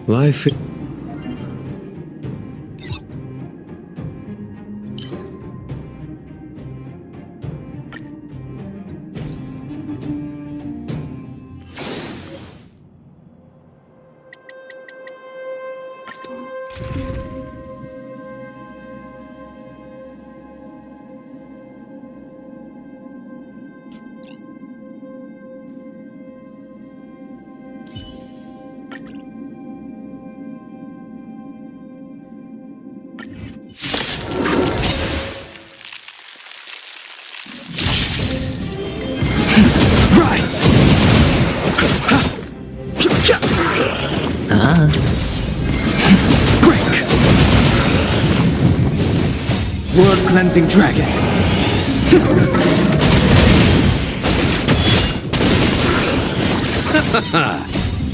Life. World-cleansing dragon.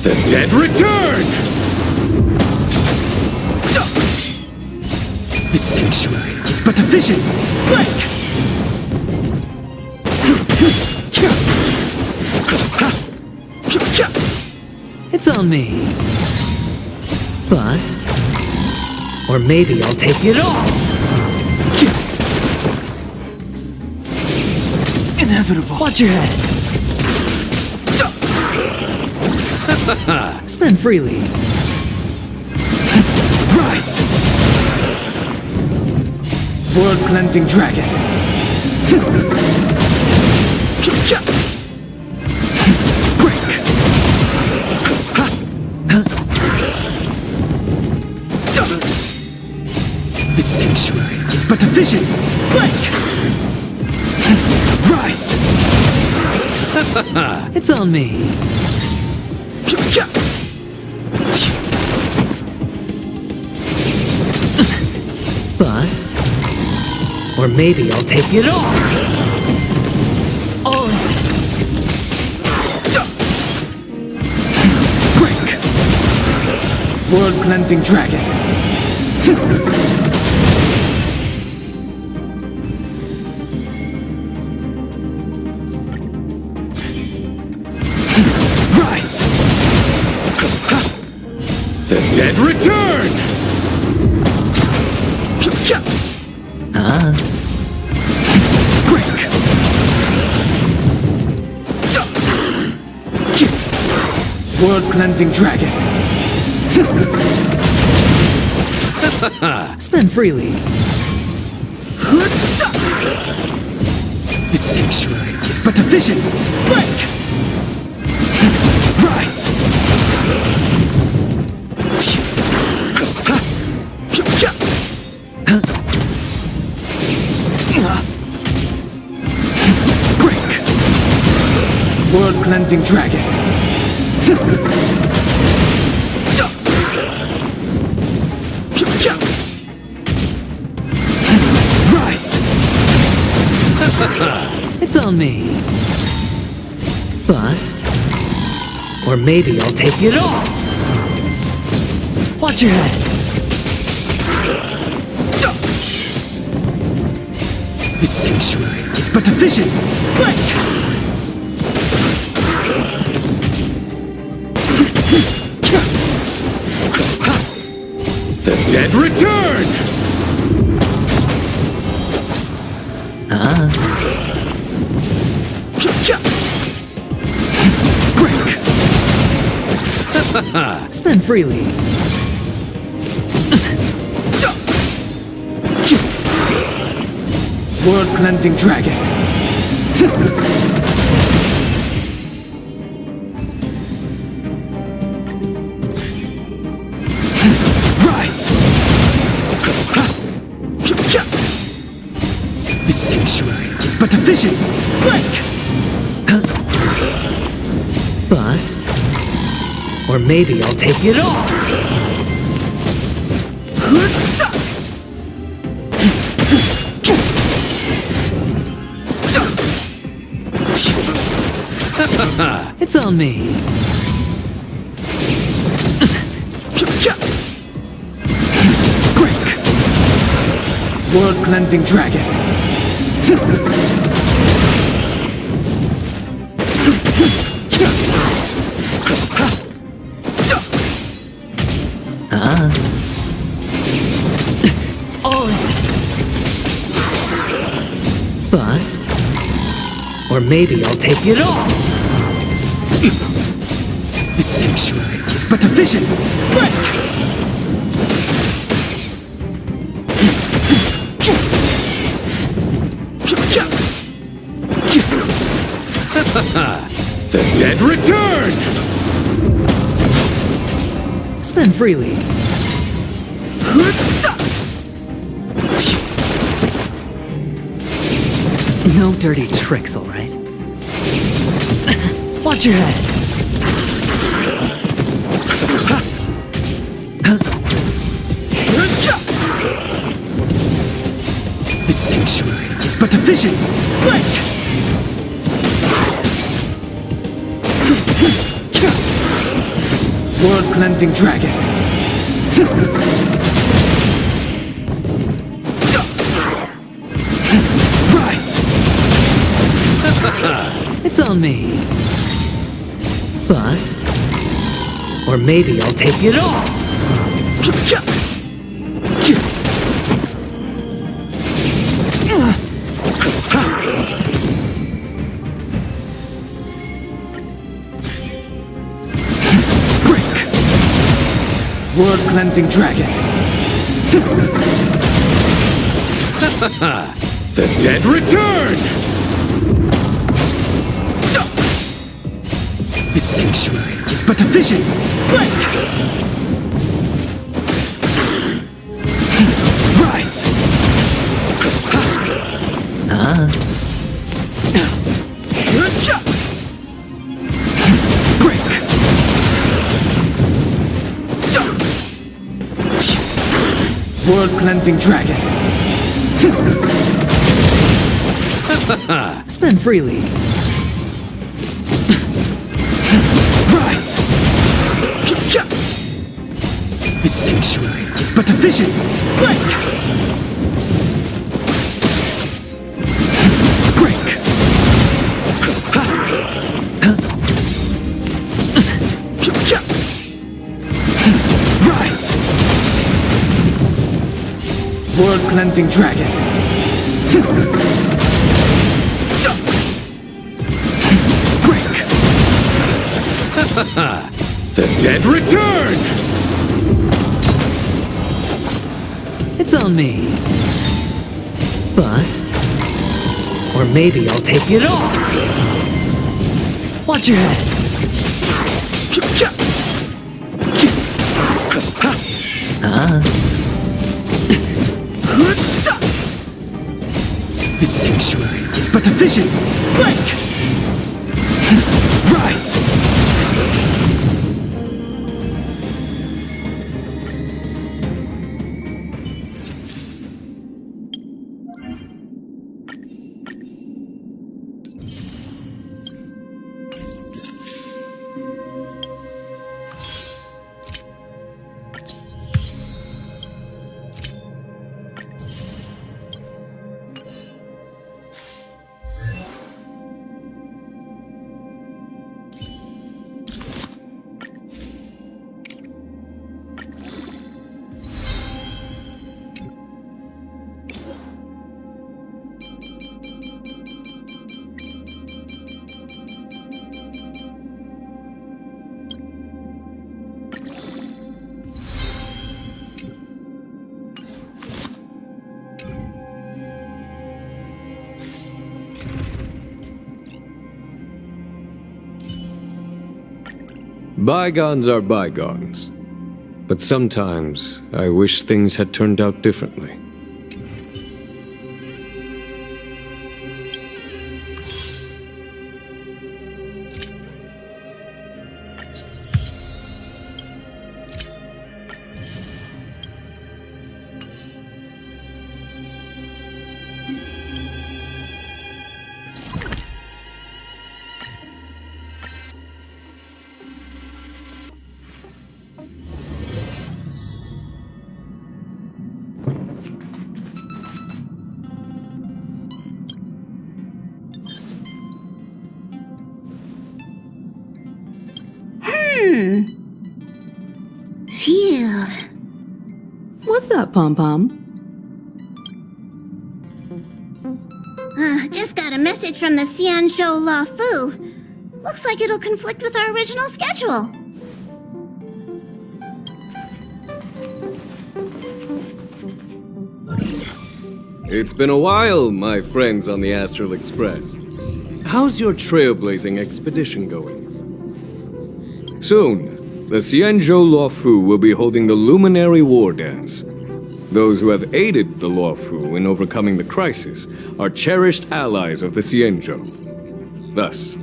The dead return! The sanctuary is but a vision. Break! It's on me. Bust. Or maybe I'll take it all. Inevitable. Watch your head. Spend freely. Rise! World-cleansing dragon. Break! The sanctuary is but a vision. Break! Rise! It's on me. Bust. Or maybe I'll take it all. Break! World-cleansing dragon. Rise! The dead return! Break! World-cleansing dragon. Spend freely. The sanctuary is but a vision. Break! Rise! Break! World-cleansing dragon. Rise! It's on me. Bust. Or maybe I'll take it all. Watch your head. This sanctuary is but a vision. Break! The dead return! Break! Spend freely. World cleansing dragon. Rise! This sanctuary is but a vision. Break! Bust. Or maybe I'll take it all. It's on me. Break! World cleansing dragon. Bust. Or maybe I'll take it all. This sanctuary is but a vision. Break! The dead return! Spend freely. No dirty tricks, all right? Watch your head. This sanctuary is but a vision. Break! World cleansing dragon. Rise! It's on me. Bust. Or maybe I'll take it all. Break! World cleansing dragon. The dead return! This sanctuary is but a vision. Break! Rise! Break! World cleansing dragon. Spend freely. Rise! This sanctuary is but a vision. Break! Break! Rise! World cleansing dragon. Break! The dead return! It's on me. Bust. Or maybe I'll take it all. Watch your head. This sanctuary is but a vision. Break! Rise! Bygones are bygones. But sometimes I wish things had turned out differently. Phew. What's up, Pom Pom? Just got a message from the Xianzhou La Fu. Looks like it'll conflict with our original schedule. It's been a while, my friends on the Astral Express. How's your trailblazing expedition going? Soon, the Xianzhou Luofu will be holding the Luminary War Dance. Those who have aided the Luofu in overcoming the crisis are cherished allies of the Xianzhou. Thus,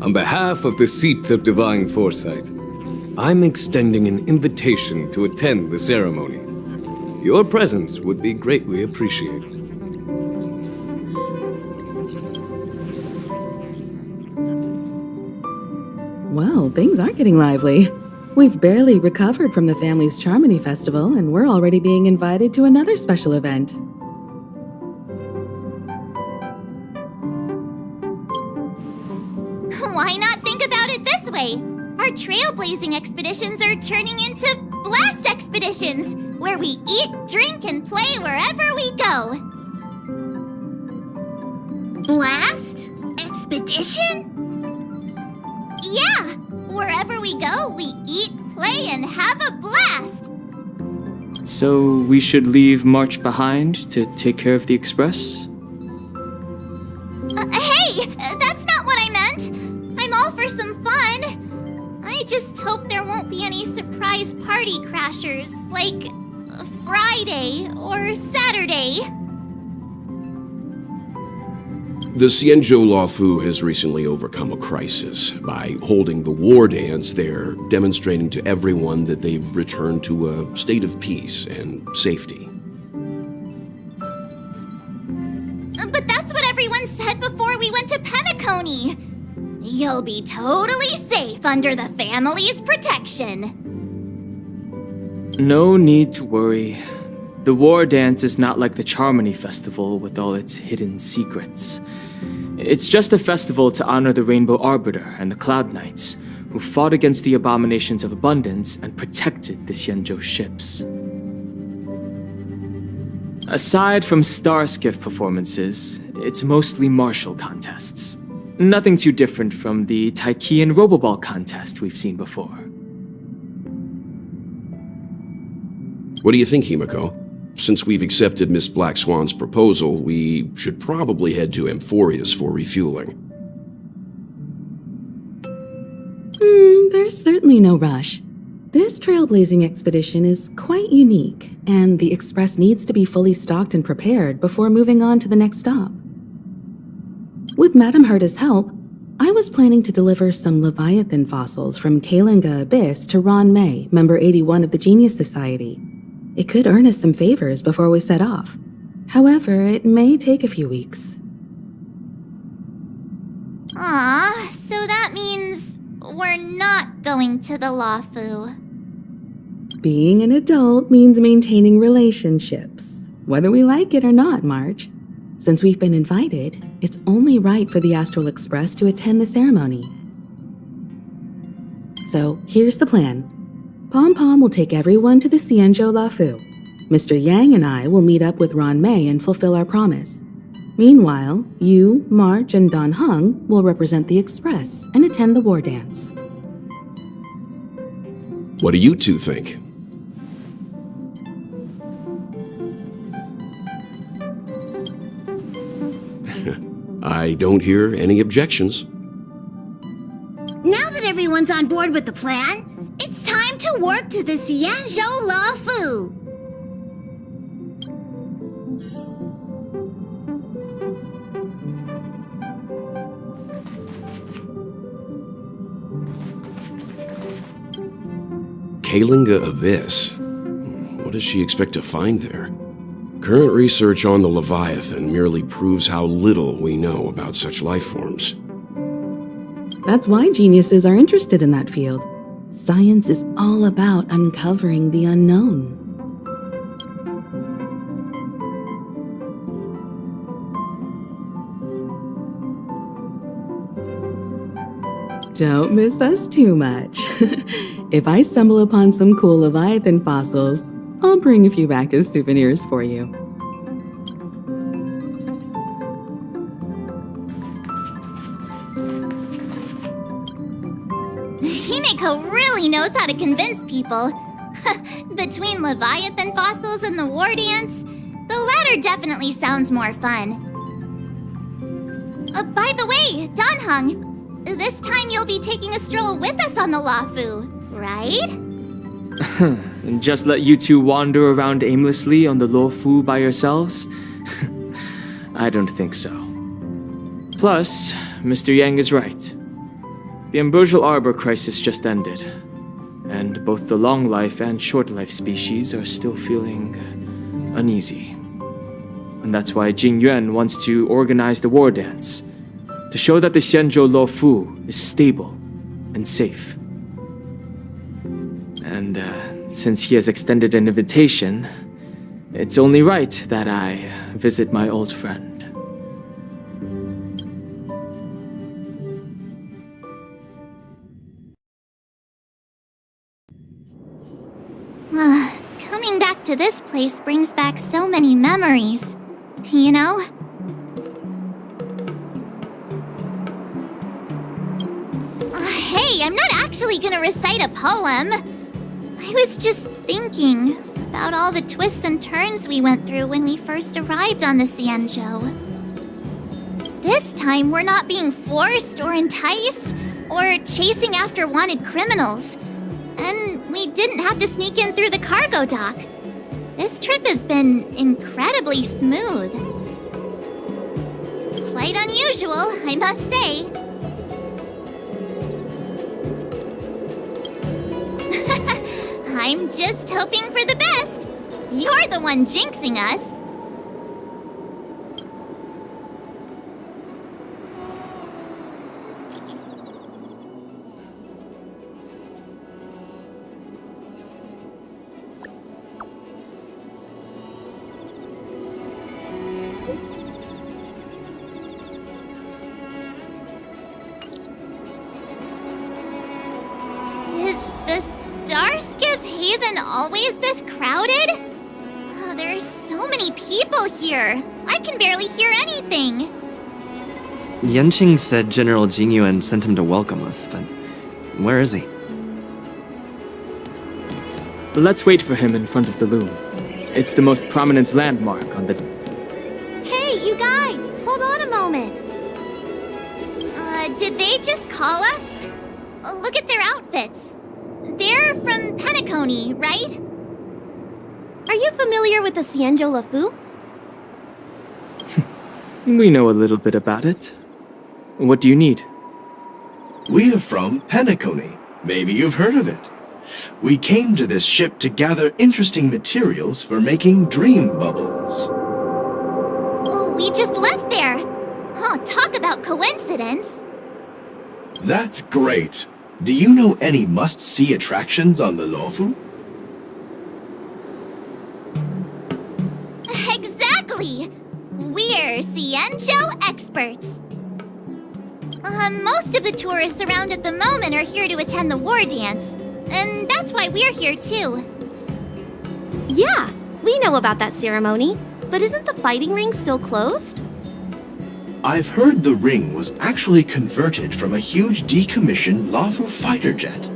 on behalf of the Seat of Divine Foresight, I'm extending an invitation to attend the ceremony. Your presence would be greatly appreciated. Well, things aren't getting lively. We've barely recovered from the family's Charmony Festival, and we're already being invited to another special event. Why not think about it this way? Our trailblazing expeditions are turning into blast expeditions, where we eat, drink, and play wherever we go. Blast? Expedition? Yeah, wherever we go, we eat, play, and have a blast. So we should leave March behind to take care of the Express? Hey, that's not what I meant. I'm all for some fun. I just hope there won't be any surprise party crashers, like Friday or Saturday. The Xianzhou Luofu has recently overcome a crisis. By holding the war dance, they're demonstrating to everyone that they've returned to a state of peace and safety. But that's what everyone said before we went to Penacony. You'll be totally safe under the family's protection. No need to worry. The war dance is not like the Charmony Festival with all its hidden secrets. It's just a festival to honor the Rainbow Arbiter and the Cloud Knights, who fought against the abominations of abundance and protected the Xianzhou ships. Aside from star skiff performances, it's mostly martial contests. Nothing too different from the Taiki and Roboball contest we've seen before. What do you think, Himiko? Since we've accepted Miss Black Swan's proposal, we should probably head to Amphorius for refueling. There's certainly no rush. This trailblazing expedition is quite unique, and the Express needs to be fully stocked and prepared before moving on to the next stop. With Madame Herta's help, I was planning to deliver some Leviathan fossils from Kalinga Abyss to Ron May, member 81 of the Genius Society. It could earn us some favors before we set off. However, it may take a few weeks. So that means we're not going to the Luofu. Being an adult means maintaining relationships, whether we like it or not, March. Since we've been invited, it's only right for the Astral Express to attend the ceremony. So, here's the plan. Pom Pom will take everyone to the Xianzhou Luofu. Mr. Yang and I will meet up with Ron May and fulfill our promise. Meanwhile, you, March, and Don Hung will represent the Express and attend the war dance. What do you two think? I don't hear any objections. Now that everyone's everyone's on board with the plan, it's time to warp to the Xianzhou La Fu. Kalinga Abyss. What does she expect to find there? Current research on the Leviathan merely proves how little we know about such life forms. That's why geniuses are interested in that field. Science is all about uncovering the unknown. Don't miss us too much. If I stumble upon some cool Leviathan fossils, I'll bring a few back as souvenirs for you. Himeko really knows how to convince people. Between Leviathan fossils and the war dance, the latter definitely sounds more fun. By the way, Danheng, this time you'll be taking a stroll with us on the Lafu, right? And just let you two wander around aimlessly on the Luofu by yourselves? I don't think so. Plus, Mr. Yang is right. The Ambrosial Arbor crisis just ended, and both the long life and short life species are still feeling uneasy. And that's why Jing Yuan wants to organize the war dance, to show that the Xianzhou Luofu is stable and safe. And since he has extended an invitation, it's only right that I visit my old friend. Coming back to this place brings back so many memories, you know? Hey, I'm not actually gonna recite a poem. I was just thinking about all the twists and turns we went through when we first arrived on the Xianzhou. This time, we're not being forced or enticed or chasing after wanted criminals. And we didn't have to sneak in through the cargo dock. This trip has been incredibly smooth. Quite unusual, I must say. I'm just hoping for the best. You're the one jinxing us. Haven always this crowded? Oh, there's so many people here. I can barely hear anything. Yanqing said General Jingyuan sent him to welcome us, but where is he? Let's wait for him in front of the loom. It's the most prominent landmark on the... Hey, you guys! Hold on a moment. Did they just call us? Look at their outfits. They're from Penacony, right? Are you familiar with the Xianzhou Luofu? We know a little bit about it. What do you need? We are from Penacony. Maybe you've heard of it. We came to this ship to gather interesting materials for making dream bubbles. Oh, we just left there. Oh, talk about coincidence. That's great. Do you know any must-see attractions on the Luofu? Exactly! We're Xianzhou experts. Most of the tourists around at the moment are here to attend the war dance. And that's why we're here too. Yeah, we know about that ceremony. But isn't the fighting ring still closed? I've heard the ring was actually converted from a huge decommissioned Luofu fighter jet.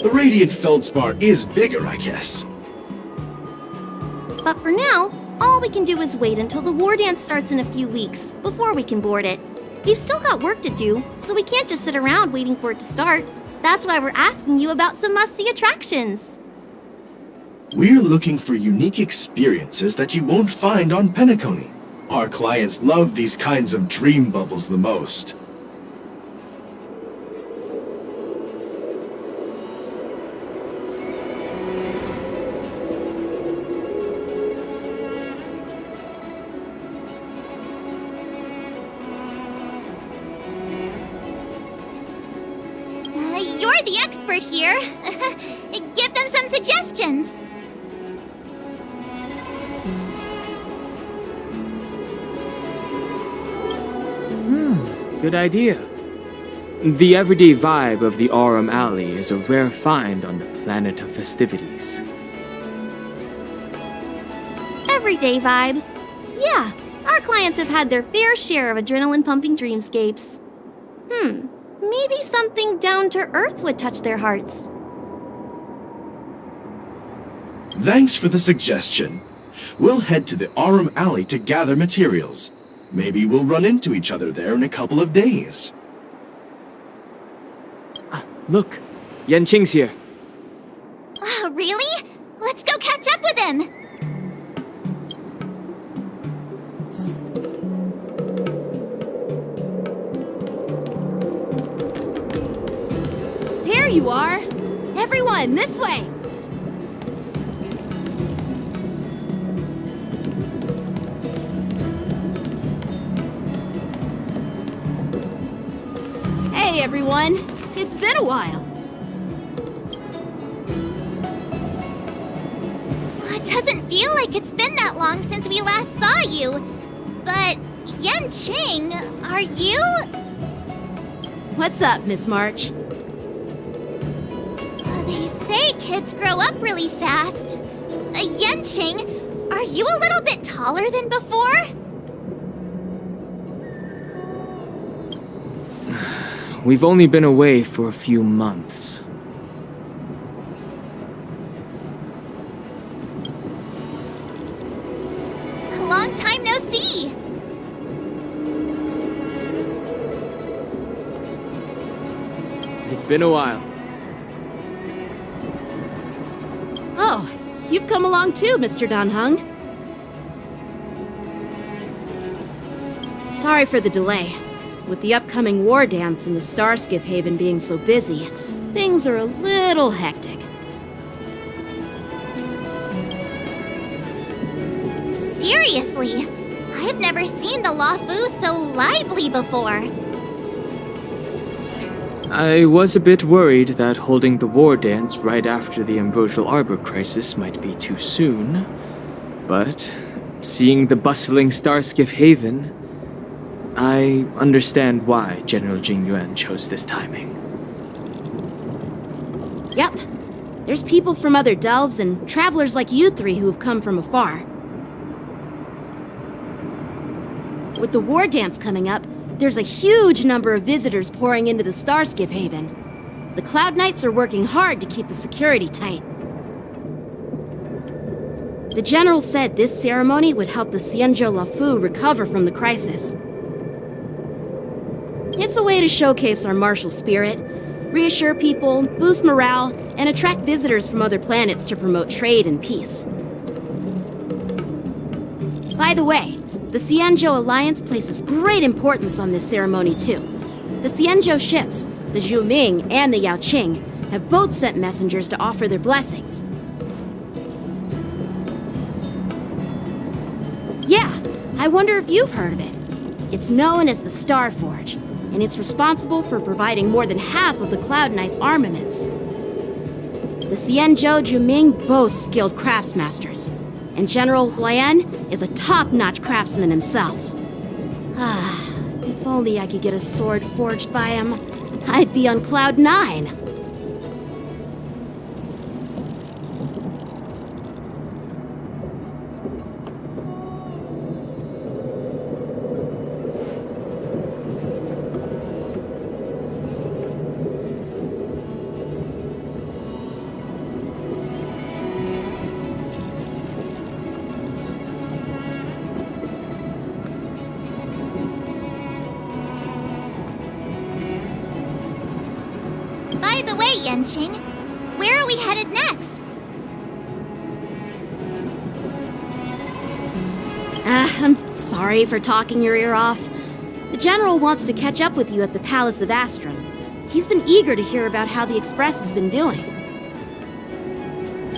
The radiant feldspar is bigger, I guess. But for now, all we can do is wait until the war dance starts in a few weeks before we can board it. We've still got work to do, so we can't just sit around waiting for it to start. That's why we're asking you about some must-see attractions. We're looking for unique experiences that you won't find on Penacony. Our clients love these kinds of dream bubbles the most. You're the expert here. Give them some suggestions. Good idea. The everyday vibe of the Aurum Alley is a rare find on the planet of festivities. Everyday vibe. Yeah, our clients have had their fair share of adrenaline-pumping dreamscapes. Maybe something down to earth would touch their hearts. Thanks for the suggestion. We'll head to the Aurum Alley to gather materials. Maybe we'll run into each other there in a couple of days. Look, Yanqing's here. Really? Let's go catch up with him. There you are! Everyone, this way! Hey everyone! It's been a while! It doesn't feel like it's been that long since we last saw you. But, Yanqing, are you? What's up, Miss March? They say kids grow up really fast. Yanqing, are you a little bit taller than before? We've only been away for a few months. Long time no see. It's been a while. Oh, you've come along too, Mr. Danheng. Sorry for the delay. With the upcoming war dance and the Starskiff Haven being so busy, things are a little hectic. Seriously, I've never seen the Luofu so lively before. I was a bit worried that holding the war dance right after the Ambrosial Arbor crisis might be too soon. But seeing the bustling Starskiff Haven, I understand why General Jingyuan chose this timing. Yep. There's people from other delves and travelers like you three who've come from afar. With the war dance coming up, there's a huge number of visitors pouring into the Starskiff Haven. The Cloud Knights are working hard to keep the security tight. The General said this ceremony would help the Xianzhou Luofu recover from the crisis. It's a way to showcase our martial spirit, reassure people, boost morale, and attract visitors from other planets to promote trade and peace. By the way, the Xianzhou Alliance places great importance on this ceremony too. The Xianzhou ships, the Zhuming and the Yaoqing, have both sent messengers to offer their blessings. Yeah, I wonder if you've heard of it. It's known as the Star Forge, and it's responsible for providing more than half of the Cloud Knight's armaments. The Xianzhou Zhuming boasts skilled craftsmasters, and General Huayan is a top-notch craftsman himself. If only I could get a sword forged by him, I'd be on Cloud 9. the way, Yanqing. Where are we headed next? I'm sorry for talking your ear off. The General wants to catch up with you at the Palace of Astrum. He's been eager to hear about how the Express has been doing.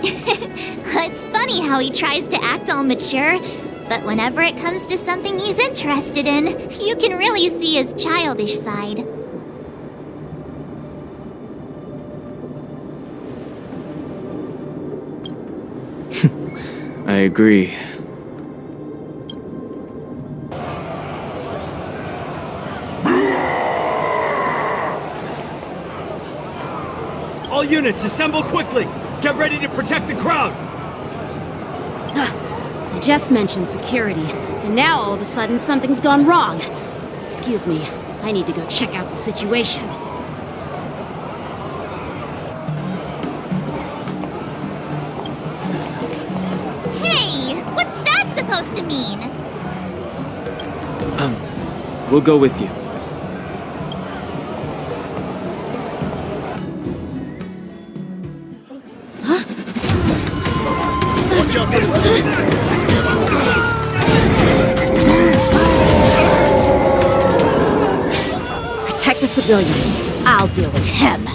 It's funny how he tries to act all mature, but whenever it comes to something he's interested in, you can really see his childish side. I agree. All units, assemble quickly! Get ready to protect the crowd! I just mentioned security, and now all of a sudden something's gone wrong. Excuse me, I need to go check out the situation. Hey, what's that supposed to mean? We'll go with you. Protect the civilians. I'll deal with him.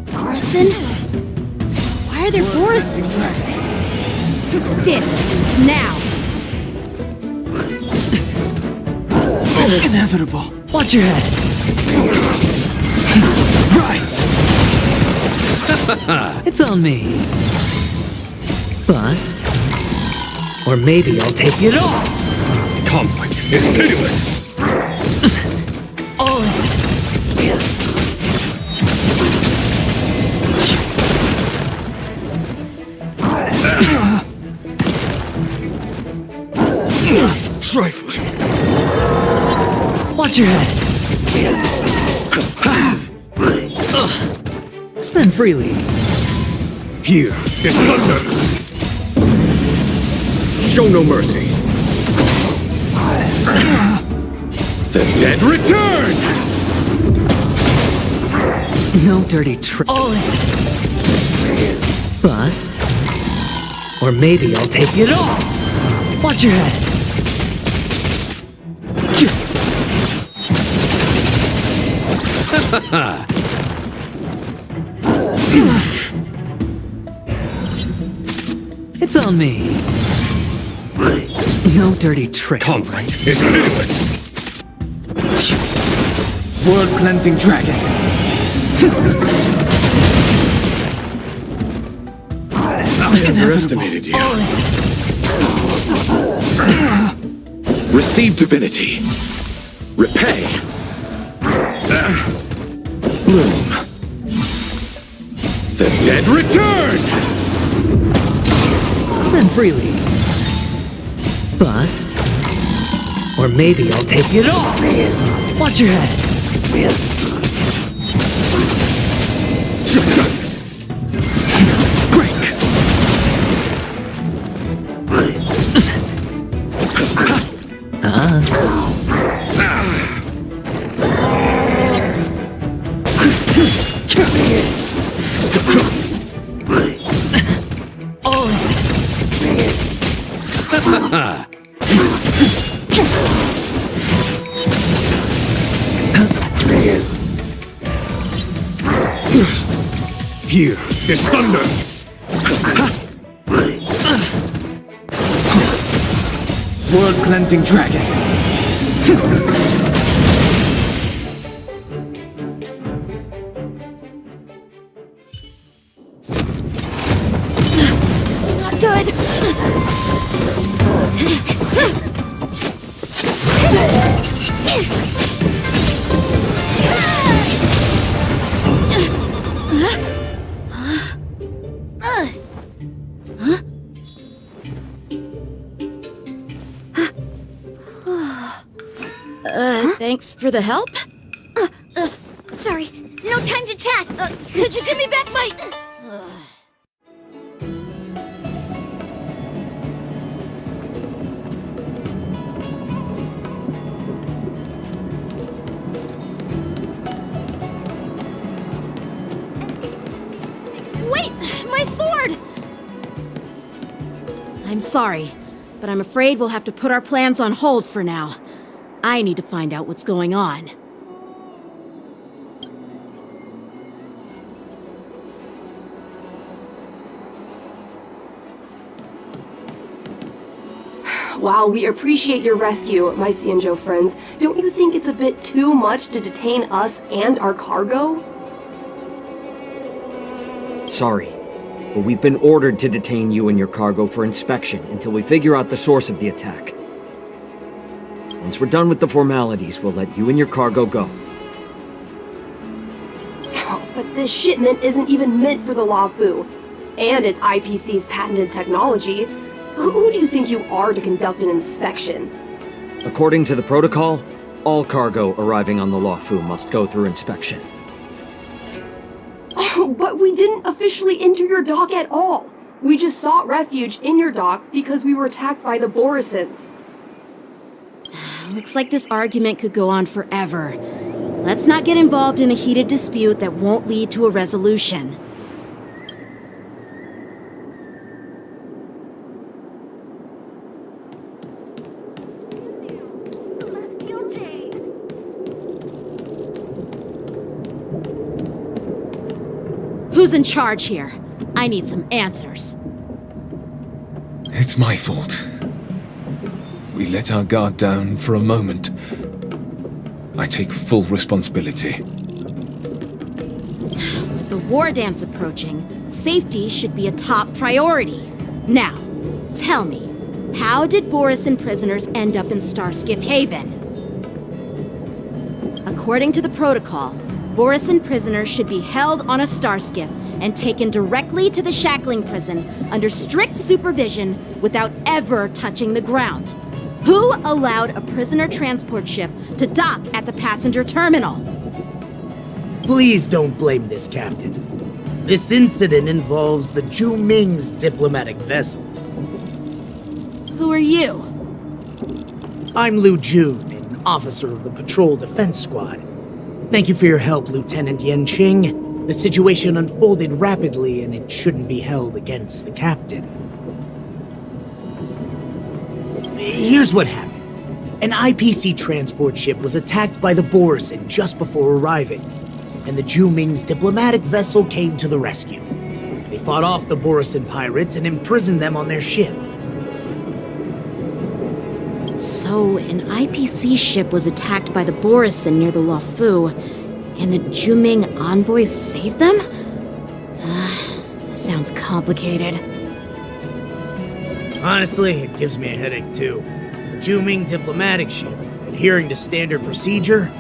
Borison? Why are there Borison here? This is now. Inevitable. Watch your head. Rise! It's on me. Bust. Or maybe I'll take it all. Conflict is pitiless. All Trifling. Watch your head. Spend freely. Here is thunder. Show no mercy. The dead return! No dirty trick. All Bust. Or maybe I'll take it all. Watch your head. It's on me. No dirty tricks. Conflict is pitiless. World cleansing dragon. I underestimated you. Receive divinity. Repay. Bloom. The dead return! Spend freely. Bust. Or maybe I'll take it all. Watch your head. Break! Here is thunder. World cleansing dragon. Not good. Thanks for the help. Sorry, no time to chat. Could you give me back my... Wait, my sword! I'm sorry, but I'm afraid we'll have to put our plans on hold for now. I need to find out what's going on. While we appreciate your rescue, my Xianzhou friends, don't you think it's a bit too much to detain us and our cargo? Sorry, but we've been ordered to detain you and your cargo for inspection until we figure out the source of the attack. Once we're done with the formalities, we'll let you and your cargo go. But this shipment isn't even meant for the Luofu, and it's IPC's patented technology. Who do you think you are to conduct an inspection? According to the protocol, all cargo arriving on the Luofu must go through inspection. But we didn't officially enter your dock at all. We just sought refuge in your dock because we were attacked by the Borisons. Looks like this argument could go on forever. Let's not get involved in a heated dispute that won't lead to a resolution. Who's in charge here? I need some answers. It's my fault. We let our guard down for a moment. I take full responsibility. With the war dance approaching, safety should be a top priority. Now, tell me, how did Borisin prisoners end up in Starskiff Haven? According to the protocol, Borisin prisoners should be held on a starskiff and taken directly to the shackling prison under strict supervision without ever touching the ground. Who allowed a prisoner transport ship to dock at the passenger terminal? Please don't blame this, Captain. This incident involves the Zhu Ming's diplomatic vessel. Who are you? I'm Liu Jun, an officer of the Patrol Defense Squad. Thank you for your help, Lieutenant Yanqing. The situation unfolded rapidly, and it shouldn't be held against the captain. Here's what happened. An IPC transport ship was attacked by the Borisin just before arriving, and the Zhu Ming's diplomatic vessel came to the rescue. They fought off the Borisin pirates and imprisoned them on their ship. So, an IPC ship was attacked by the Borisin near the Luofu, and the Zhu Ming envoys saved them? Sounds complicated. Honestly, it gives me a headache too. The Zhu Ming diplomatic ship, adhering to standard procedure,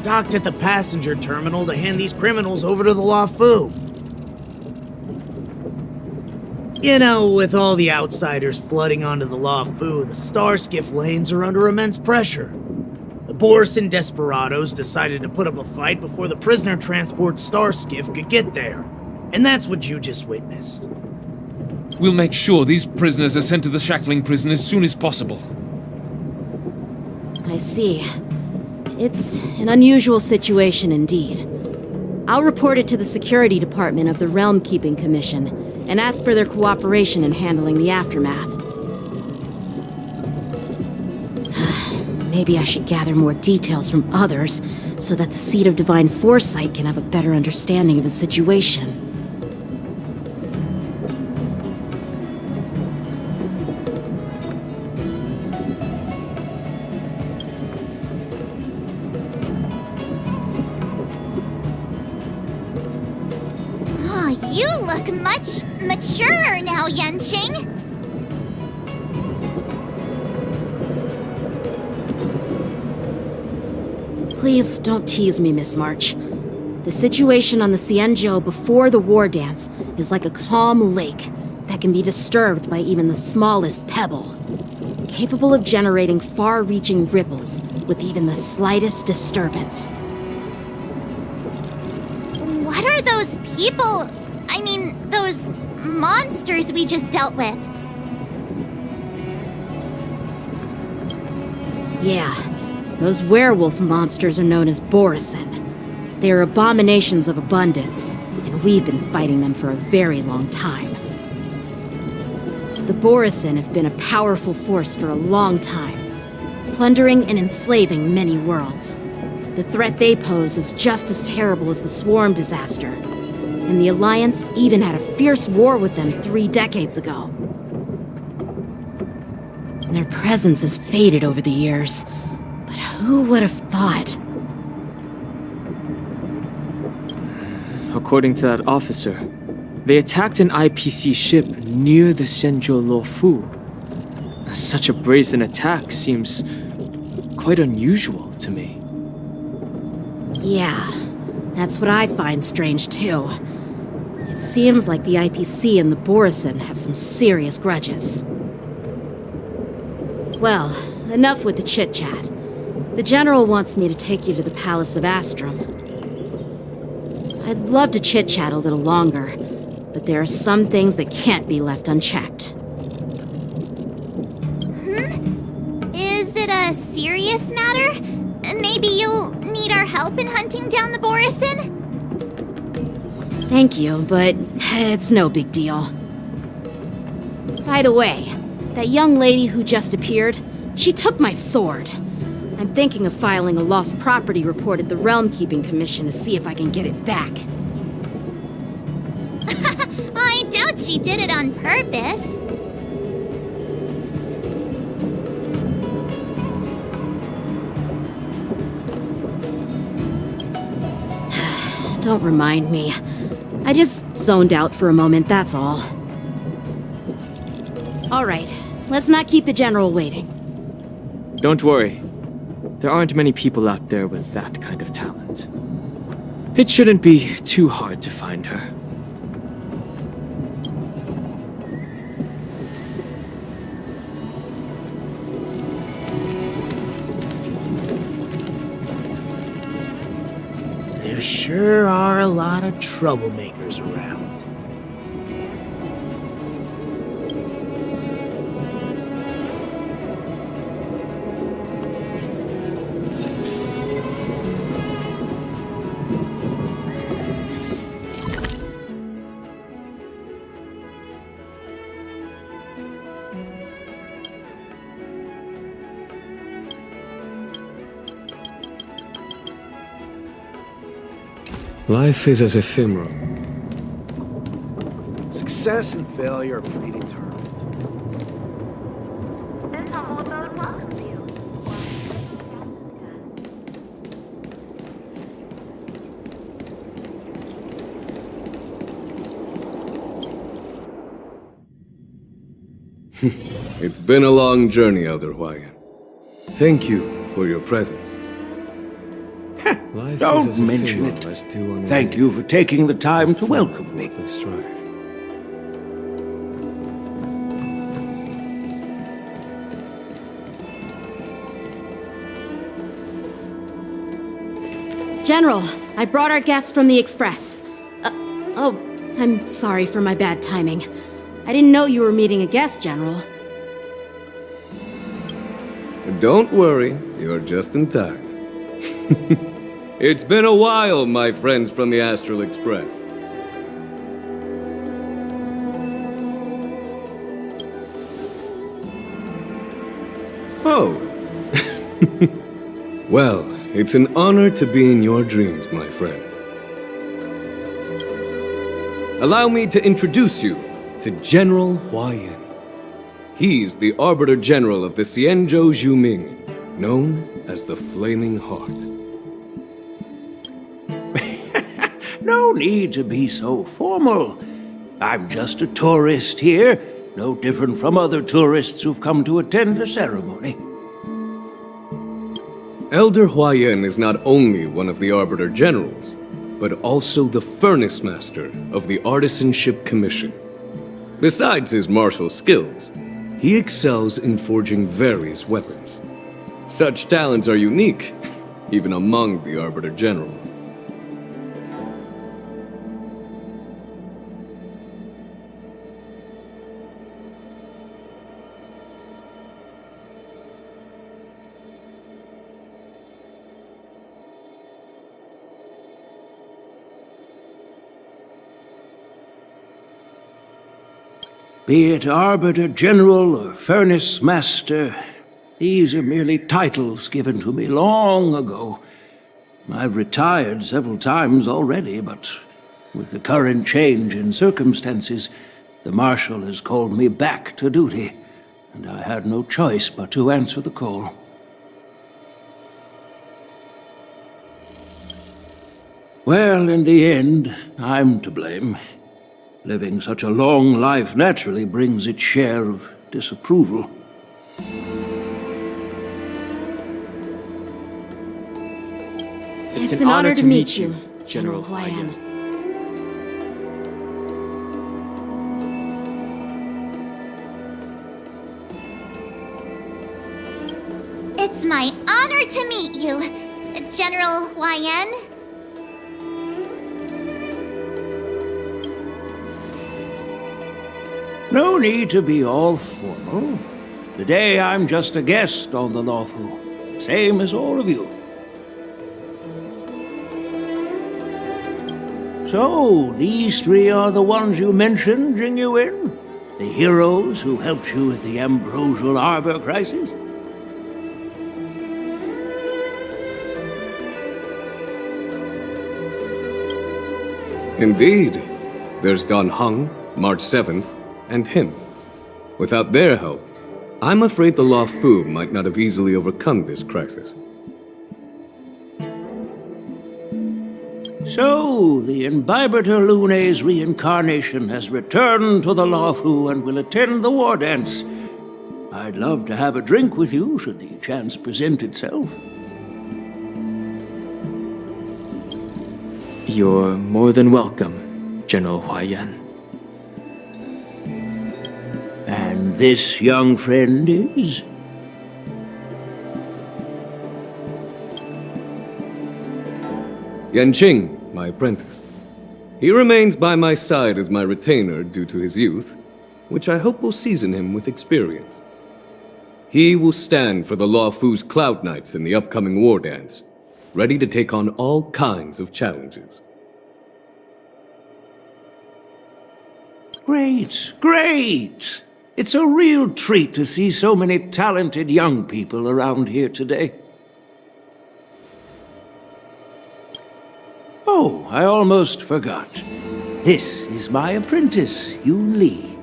docked at the passenger terminal to hand these criminals over to the Luofu. You know, with all the outsiders flooding onto the Luofu, the Starskiff lanes are under immense pressure. The Borisin desperados decided to put up a fight before the prisoner transport Starskiff could get there. And that's what you just witnessed. We'll make sure these prisoners are sent to the shackling prison as soon as possible. I see. It's an unusual situation indeed. I'll report it to the security department of the Realm Keeping Commission and ask for their cooperation in handling the aftermath. Maybe I should gather more details from others so that the Seed of Divine Foresight can have a better understanding of the situation. You look much maturer now, Yanqing. Please don't tease me, Miss March. The situation on the Xianzhou before the war dance is like a calm lake that can be disturbed by even the smallest pebble, capable of generating far-reaching ripples with even the slightest disturbance. What are those people? I mean, those monsters we just dealt with? Yeah, those werewolf monsters are known as Borisin. They are abominations of abundance, and we've been fighting them for a very long time. The Borisin have been a powerful force for a long time, plundering and enslaving many worlds. The threat they pose is just as terrible as the Swarm disaster, and the Alliance even had a fierce war with them 3 decades ago. Their presence has faded over the years, but who would have thought? According to that officer, they attacked an IPC ship near the Xianzhou Luofu. Such a brazen attack seems quite unusual to me. Yeah, that's what I find strange too. It seems like the IPC and the Borisin have some serious grudges. Well, enough with the chit-chat. The General wants me to take you to the Palace of Astrum. I'd love to chit-chat a little longer, but there are some things that can't be left unchecked. Is it a serious matter? Maybe you'll need our help in hunting down the Borisin? Thank you, but it's no big deal. By the way, that young lady who just appeared, she took my sword. I'm thinking of filing a lost property report at the Realm Keeping Commission to see if I can get it back. I doubt she did it on purpose. Don't remind me. I just zoned out for a moment, that's all. All right, let's not keep the General waiting. Don't worry. There aren't many people out there with that kind of talent. It shouldn't be too hard to find her. There sure are a lot of troublemakers around. Life is as ephemeral. Success and failure are predetermined. This humble abode welcomes you. It's been a long journey, Elder Huayan. Thank you for your presence. Life Don't is as mention ephemeral as two unrelated Thank you for taking the time to welcome me. strife. General, I brought our guests from the Express. Oh, I'm sorry for my bad timing. I didn't know you were meeting a guest, General. Don't worry, you're just in time. It's been a while, my friends from the Astral Express. Oh. Well, it's an honor to be in your dreams, my friend. Allow me to introduce you to General Huayan. He's the Arbiter General of the Xianzhou Zhuming, known as the Flaming Heart. No need to be so formal. I'm just a tourist here, no different from other tourists who've come to attend the ceremony. Elder Huayan is not only one of the Arbiter Generals, but also the Furnace Master of the Artisanship Commission. Besides his martial skills, he excels in forging various weapons. Such talents are unique, even among the Arbiter Generals. Be it Arbiter General or Furnace Master, these are merely titles given to me long ago. I've retired several times already, but with the current change in circumstances, the Marshal has called me back to duty, and I had no choice but to answer the call. Well, in the end, I'm to blame. Living such a long life naturally brings its share of disapproval. It's an honor to meet you, General Huayan. It's my honor to meet you, General Huayan. No need to be all formal. Today I'm just a guest on the Lawfu, the same as all of you. So, these three are the ones you mentioned, Jingyuin? The heroes who helped you with the Ambrosial Arbor crisis? Indeed. There's Don Hung, March 7th, and him. Without their help, I'm afraid the Lawfu might not have easily overcome this crisis. So, the Imbibitor Lune's reincarnation has returned to the Lawfu and will attend the war dance. I'd love to have a drink with you, should the chance present itself. You're more than welcome, General Huayan. And this young friend is? Yanqing, my apprentice. He remains by my side as my retainer due to his youth, which I hope will season him with experience. He will stand for the Lawfu's Cloud Knights in the upcoming war dance, ready to take on all kinds of challenges. Great, great! It's a real treat to see so many talented young people around here today. Oh, I almost forgot. This is my apprentice, Yun Li.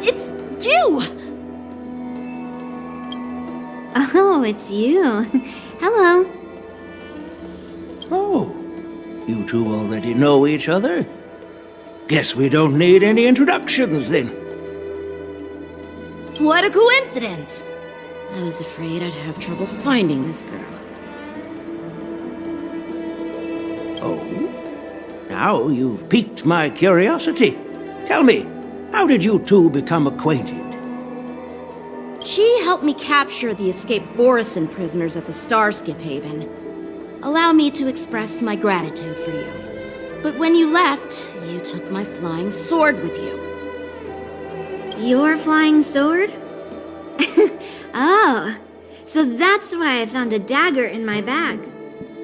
It's you! Oh, it's you. Hello. Oh, you two already know each other? Guess we don't need any introductions then. What a coincidence! I was afraid I'd have trouble finding this girl. Oh? Now you've piqued my curiosity. Tell me, how did you two become acquainted? She helped me capture the escaped Borisin prisoners at the Starskiff Haven. Allow me to express my gratitude for you. But when you left, you took my flying sword with you. Your flying sword? Oh, so that's why I found a dagger in my bag.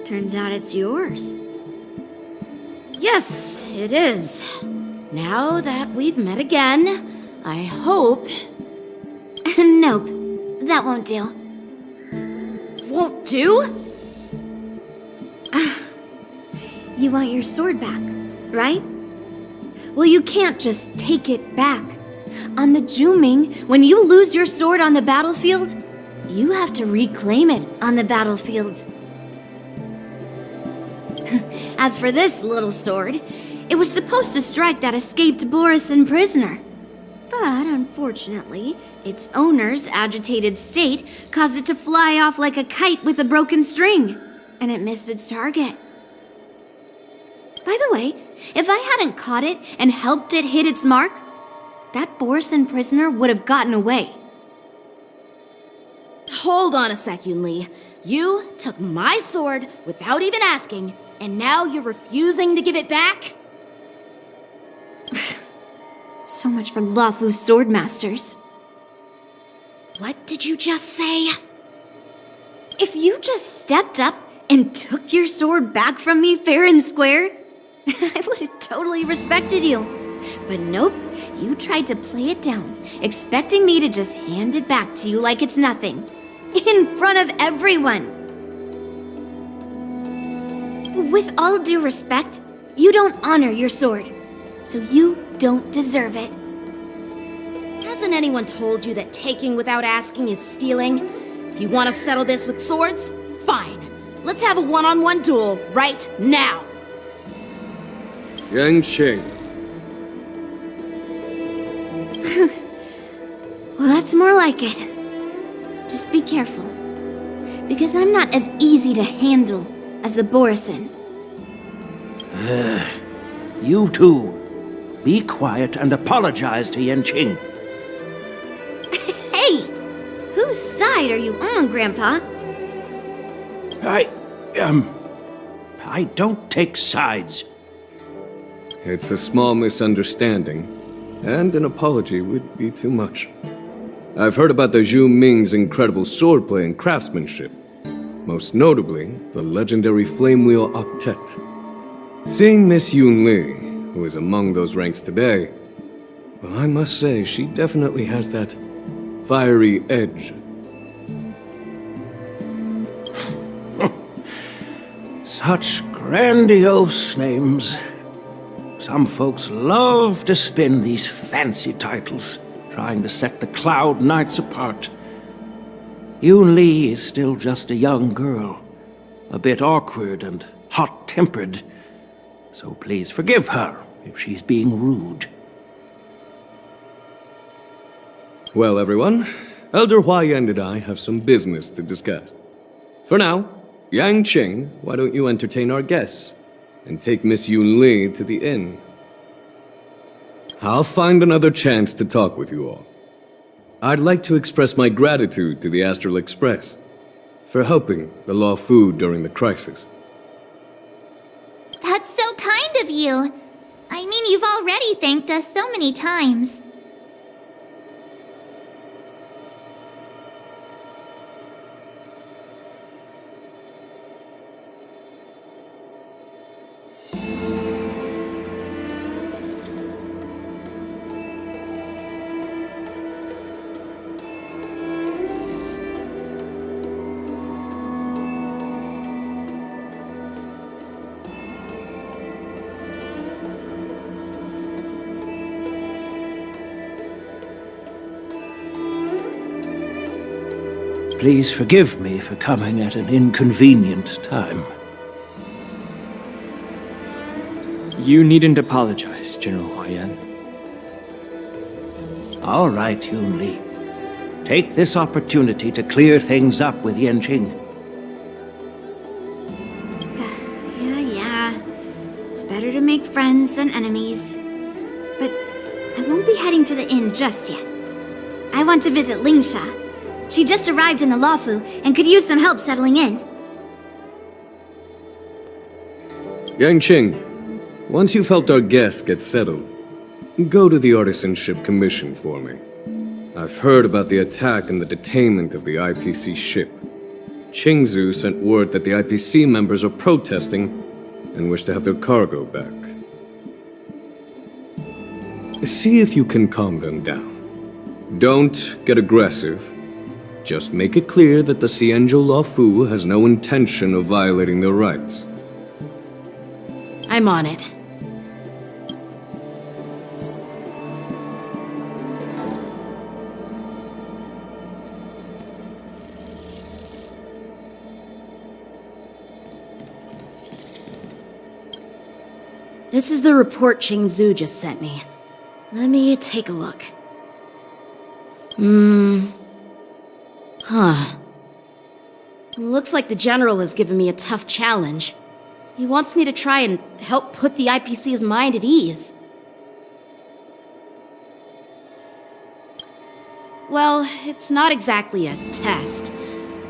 Turns out it's yours. Yes, it is. Now that we've met again, I hope... Nope, that won't do. Won't do? You want your sword back, right? Well, you can't just take it back. On the Juming, when you lose your sword on the battlefield, you have to reclaim it on the battlefield. As for this little sword, it was supposed to strike that escaped Borisin prisoner. But unfortunately, its owner's agitated state caused it to fly off like a kite with a broken string, and it missed its target. By the way, if I hadn't caught it and helped it hit its mark, that Borisin prisoner would have gotten away. Hold on a sec, Yun Li. You took my sword without even asking, and now you're refusing to give it back? So much for Lawfu's swordmasters. What did you just say? If you just stepped up and took your sword back from me fair and square, I would have totally respected you. But nope, you tried to play it down, expecting me to just hand it back to you like it's nothing. In front of everyone. With all due respect, you don't honor your sword, so you don't deserve it. Hasn't anyone told you that taking without asking is stealing? If you want to settle this with swords, fine. Let's have a one-on-one duel right now. Yanqing. Well, that's more like it. Just be careful, because I'm not as easy to handle as the Borisin. You two, be quiet and apologize to Yanqing. Hey! Whose side are you on, Grandpa? I don't take sides. It's a small misunderstanding, and an apology would be too much. I've heard about the Zhu Ming's incredible swordplay and craftsmanship, most notably the legendary Flame Wheel Octet. Seeing Miss Yun Li, who is among those ranks today, well, I must say she definitely has that fiery edge. Such grandiose names. Some folks love to spin these fancy titles, trying to set the Cloud Knights apart. Yun Li is still just a young girl, a bit awkward and hot-tempered, so please forgive her if she's being rude. Well, everyone, Elder Huayan and I have some business to discuss. For now, Yanqing, why don't you entertain our guests and take Miss Yun Li to the inn? I'll find another chance to talk with you all. I'd like to express my gratitude to the Astral Express for helping the Law Fu during the crisis. That's so kind of you. I mean, you've already thanked us so many times. Please forgive me for coming at an inconvenient time. You needn't apologize, General Huayan. All right, Yun Li. Take this opportunity to clear things up with Yanqing. Yeah. It's better to make friends than enemies. But I won't be heading to the inn just yet. I want to visit Lingsha. She just arrived in the Luofu and could use some help settling in. Yanqing, once you've helped our guests get settled, go to the Artisanship Commission for me. I've heard about the attack and the detainment of the IPC ship. Qingzu sent word that the IPC members are protesting and wish to have their cargo back. See if you can calm them down. Don't get aggressive. Just make it clear that the Xianzhou Luofu has no intention of violating their rights. I'm on it. This is the report Qingzu just sent me. Let me take a look. Looks like the General has given me a tough challenge. He wants me to try and help put the IPC's mind at ease. Well, it's not exactly a test.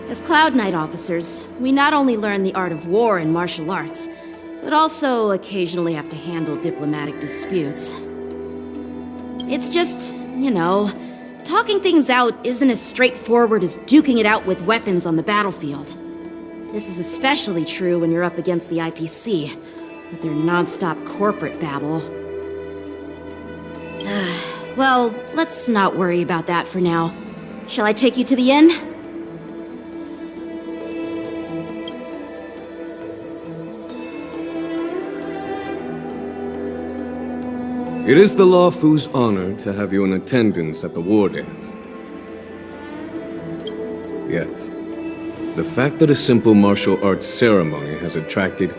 As Cloud Knight officers, we not only learn the art of war and martial arts, but also occasionally have to handle diplomatic disputes. It's just, talking things out isn't as straightforward as duking it out with weapons on the battlefield. This is especially true when you're up against the IPC, with their non-stop corporate babble. Well, let's not worry about that for now. Shall I take you to the inn? It is the Law Fu's honor to have you in attendance at the war dance. Yet, the fact that a simple martial arts ceremony has attracted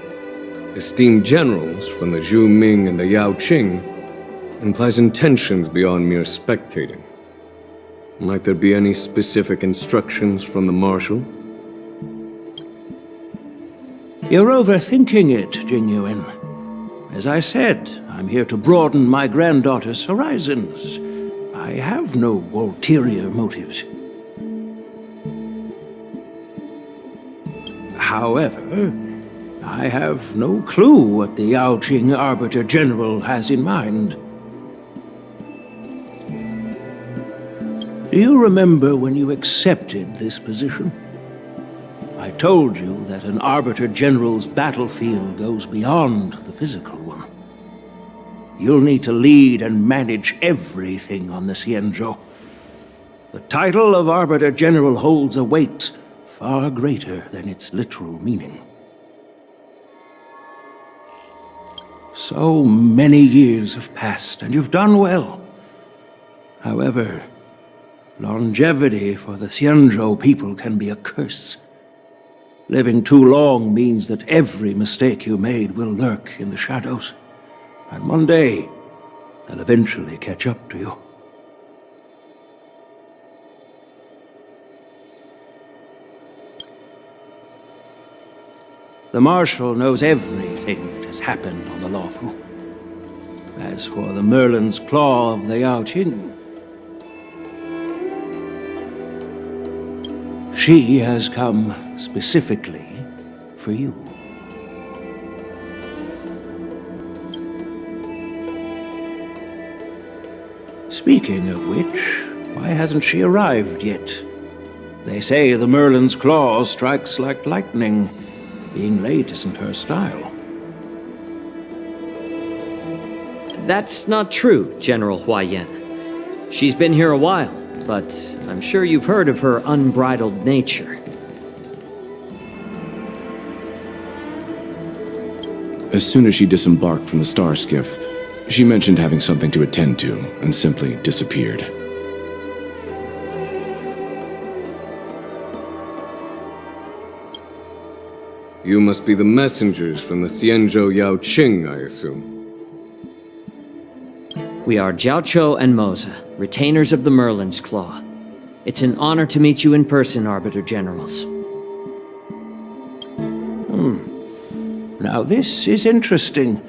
esteemed generals from the Zhu Ming and the Yao Qing implies intentions beyond mere spectating. Might there be any specific instructions from the marshal? You're overthinking it, Jingyuan. As I said, I'm here to broaden my granddaughter's horizons. I have no ulterior motives. However, I have no clue what the Yao Qing Arbiter General has in mind. Do you remember when you accepted this position? I told you that an Arbiter General's battlefield goes beyond the physical one. You'll need to lead and manage everything on the Xianzhou. The title of Arbiter General holds a weight far greater than its literal meaning. So many years have passed, and you've done well. However, longevity for the Xianzhou people can be a curse. Living too long means that every mistake you made will lurk in the shadows. And one day, they'll eventually catch up to you. The Marshal knows everything that has happened on the Luofu. As for the Merlin's Claw of the Yao Qing, she has come specifically for you. Speaking of which, why hasn't she arrived yet? They say the Merlin's Claw strikes like lightning. Being late isn't her style. That's not true, General Huaiyan. She's been here a while, but I'm sure you've heard of her unbridled nature. As soon as she disembarked from the star skiff, she mentioned having something to attend to and simply disappeared. You must be the messengers from the Xianzhou Yao Qing, I assume. We are Jiaoqiu and Moza, retainers of the Merlin's Claw. It's an honor to meet you in person, Arbiter Generals. Now this is interesting.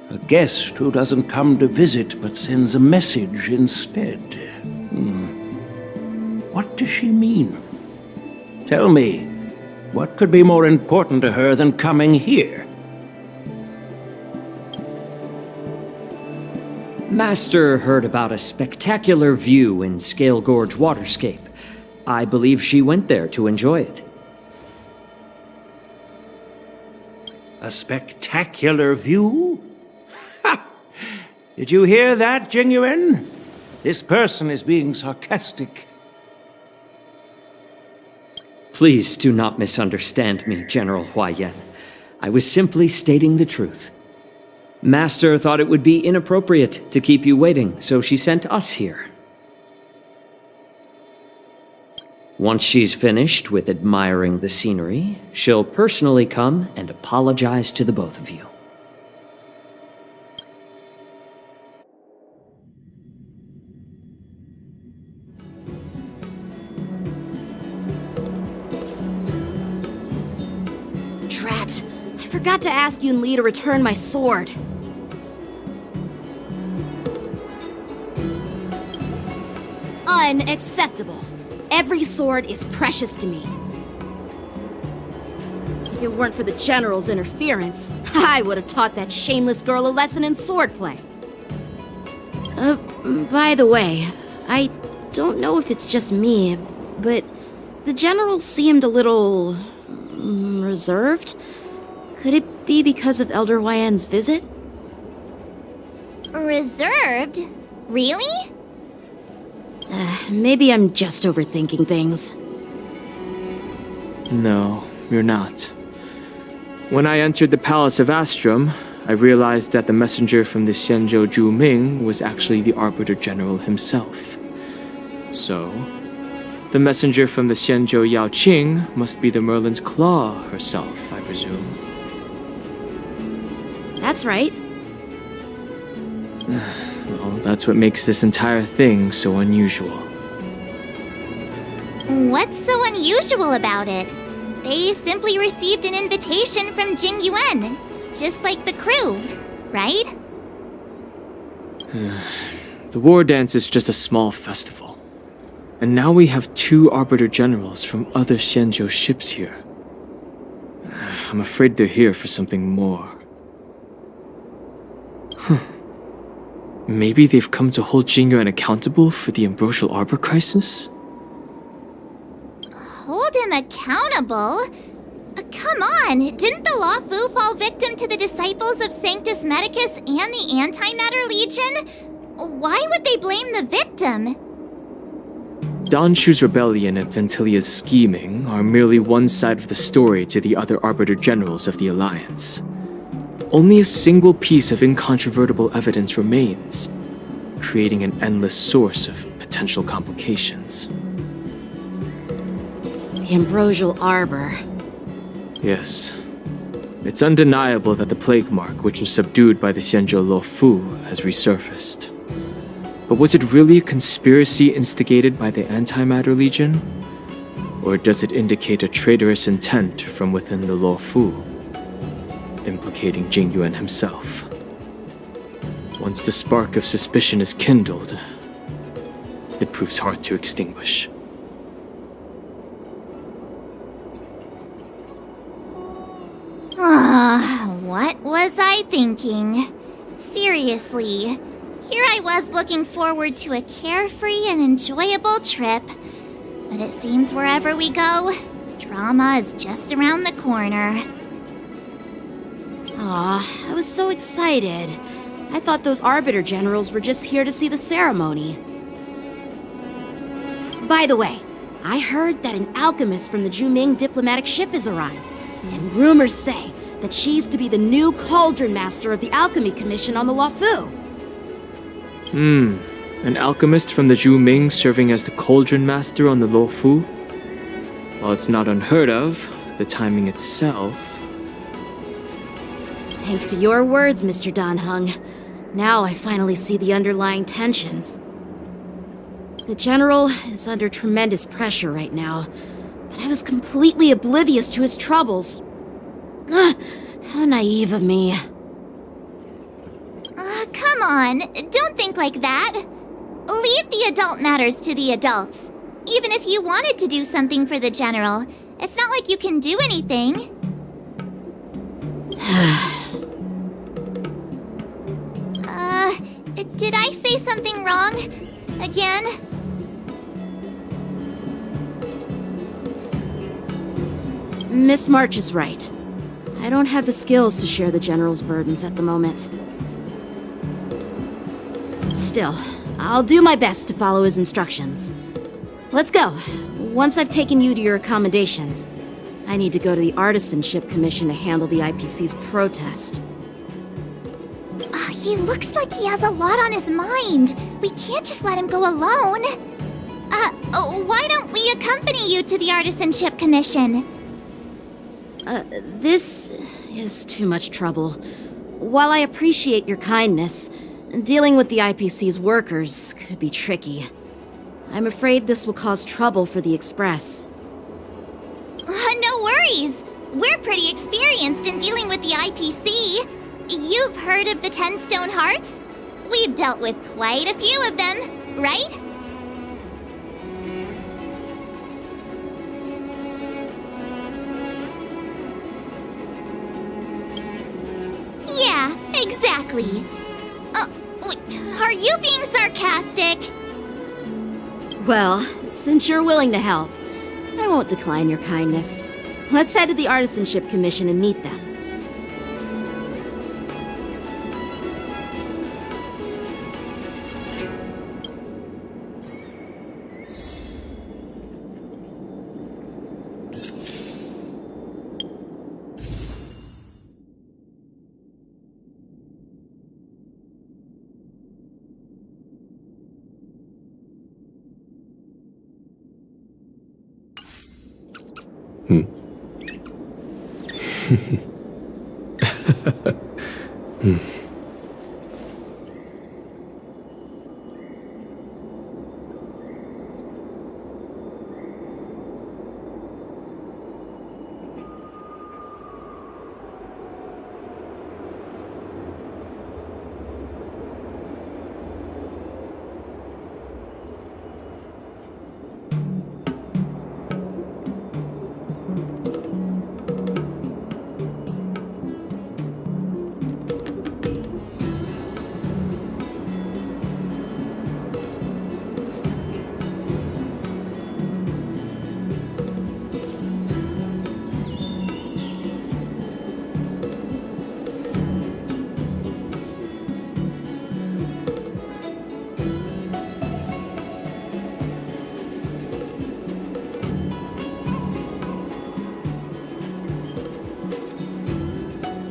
A guest who doesn't come to visit but sends a message instead. What does she mean? Tell me, what could be more important to her than coming here? Master heard about a spectacular view in Scale Gorge Waterscape. I believe she went there to enjoy it. A spectacular view? Ha! Did you hear that, Jingyuan? This person is being sarcastic. Please do not misunderstand me, General Huaiyan. I was simply stating the truth. Master thought it would be inappropriate to keep you waiting, so she sent us here. Once she's finished with admiring the scenery, she'll personally come and apologize to the both of you. Drat! I forgot to ask Yun Li to return my sword. Unacceptable. Every sword is precious to me. If it weren't for the General's interference, I would have taught that shameless girl a lesson in swordplay. By the way, I don't know if it's just me, but the General seemed a little reserved. Could it be because of Elder Huayan's visit? Reserved? Really? Maybe I'm just overthinking things. No, you're not. When I entered the Palace of Astrum, I realized that the messenger from the Xianzhou Zhuming was actually the Arbiter General himself. So, the messenger from the Xianzhou Yaoqing must be the Merlin's Claw herself, I presume. That's right. Well, that's what makes this entire thing so unusual. What's so unusual about it? They simply received an invitation from Jing Yuan, just like the crew, right? The war dance is just a small festival. And now we have 2 Arbiter Generals from other Xianzhou ships here. I'm afraid they're here for something more. Maybe they've come to hold Jing Yuan accountable for the Ambrosial Arbor crisis? Hold him accountable? Come on, didn't the Luofu fall victim to the disciples of Sanctus Medicus and the Antimatter Legion? Why would they blame the victim? Danshu's rebellion and Ventilia's scheming are merely one side of the story to the other Arbiter Generals of the Alliance. Only a single piece of incontrovertible evidence remains, creating an endless source of potential complications. The Ambrosial Arbor. Yes. It's undeniable that the plague mark, which was subdued by the Xianzhou Luofu, has resurfaced. But was it really a conspiracy instigated by the Antimatter Legion? Or does it indicate a traitorous intent from within the Luofu, implicating Jing Yuan himself? Once the spark of suspicion is kindled, it proves hard to extinguish. What was I thinking? Seriously, here I was looking forward to a carefree and enjoyable trip. But it seems wherever we go, drama is just around the corner. Aw, I was so excited. I thought those Arbiter Generals were just here to see the ceremony. By the way, I heard that an alchemist from the Zhuming diplomatic ship has arrived, and rumors say that she's to be the new Cauldron Master of the Alchemy Commission on the Luofu. An alchemist from the Zhuming serving as the Cauldron Master on the Luofu? While it's not unheard of, the timing itself... Thanks to your words, Mr. Dan Heng. Now I finally see the underlying tensions. The General is under tremendous pressure right now, but I was completely oblivious to his troubles. How naive of me. Come on, don't think like that. Leave the adult matters to the adults. Even if you wanted to do something for the General, it's not like you can do anything. Did I say something wrong? Again? Miss March is right. I don't have the skills to share the General's burdens at the moment. Still, I'll do my best to follow his instructions. Let's go. Once I've taken you to your accommodations, I need to go to the Artisanship Commission to handle the IPC's protest. He looks like he has a lot on his mind. We can't just let him go alone. Why don't we accompany you to the Artisanship Commission? This is too much trouble. While I appreciate your kindness, dealing with the IPC's workers could be tricky. I'm afraid this will cause trouble for the Express. No worries. We're pretty experienced in dealing with the IPC. You've heard of the 10 Stone Hearts? We've dealt with quite a few of them, right? Yeah, exactly. Are you being sarcastic? Well, since you're willing to help, I won't decline your kindness. Let's head to the Artisanship Commission and meet them.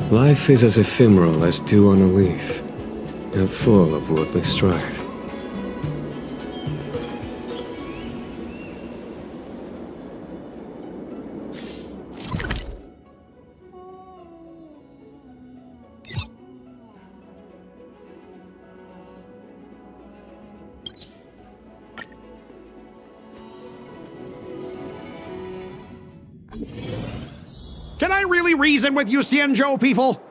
Life is as ephemeral as dew on a leaf, and full of worldly strife. Can I really reason with you Xianzhou people?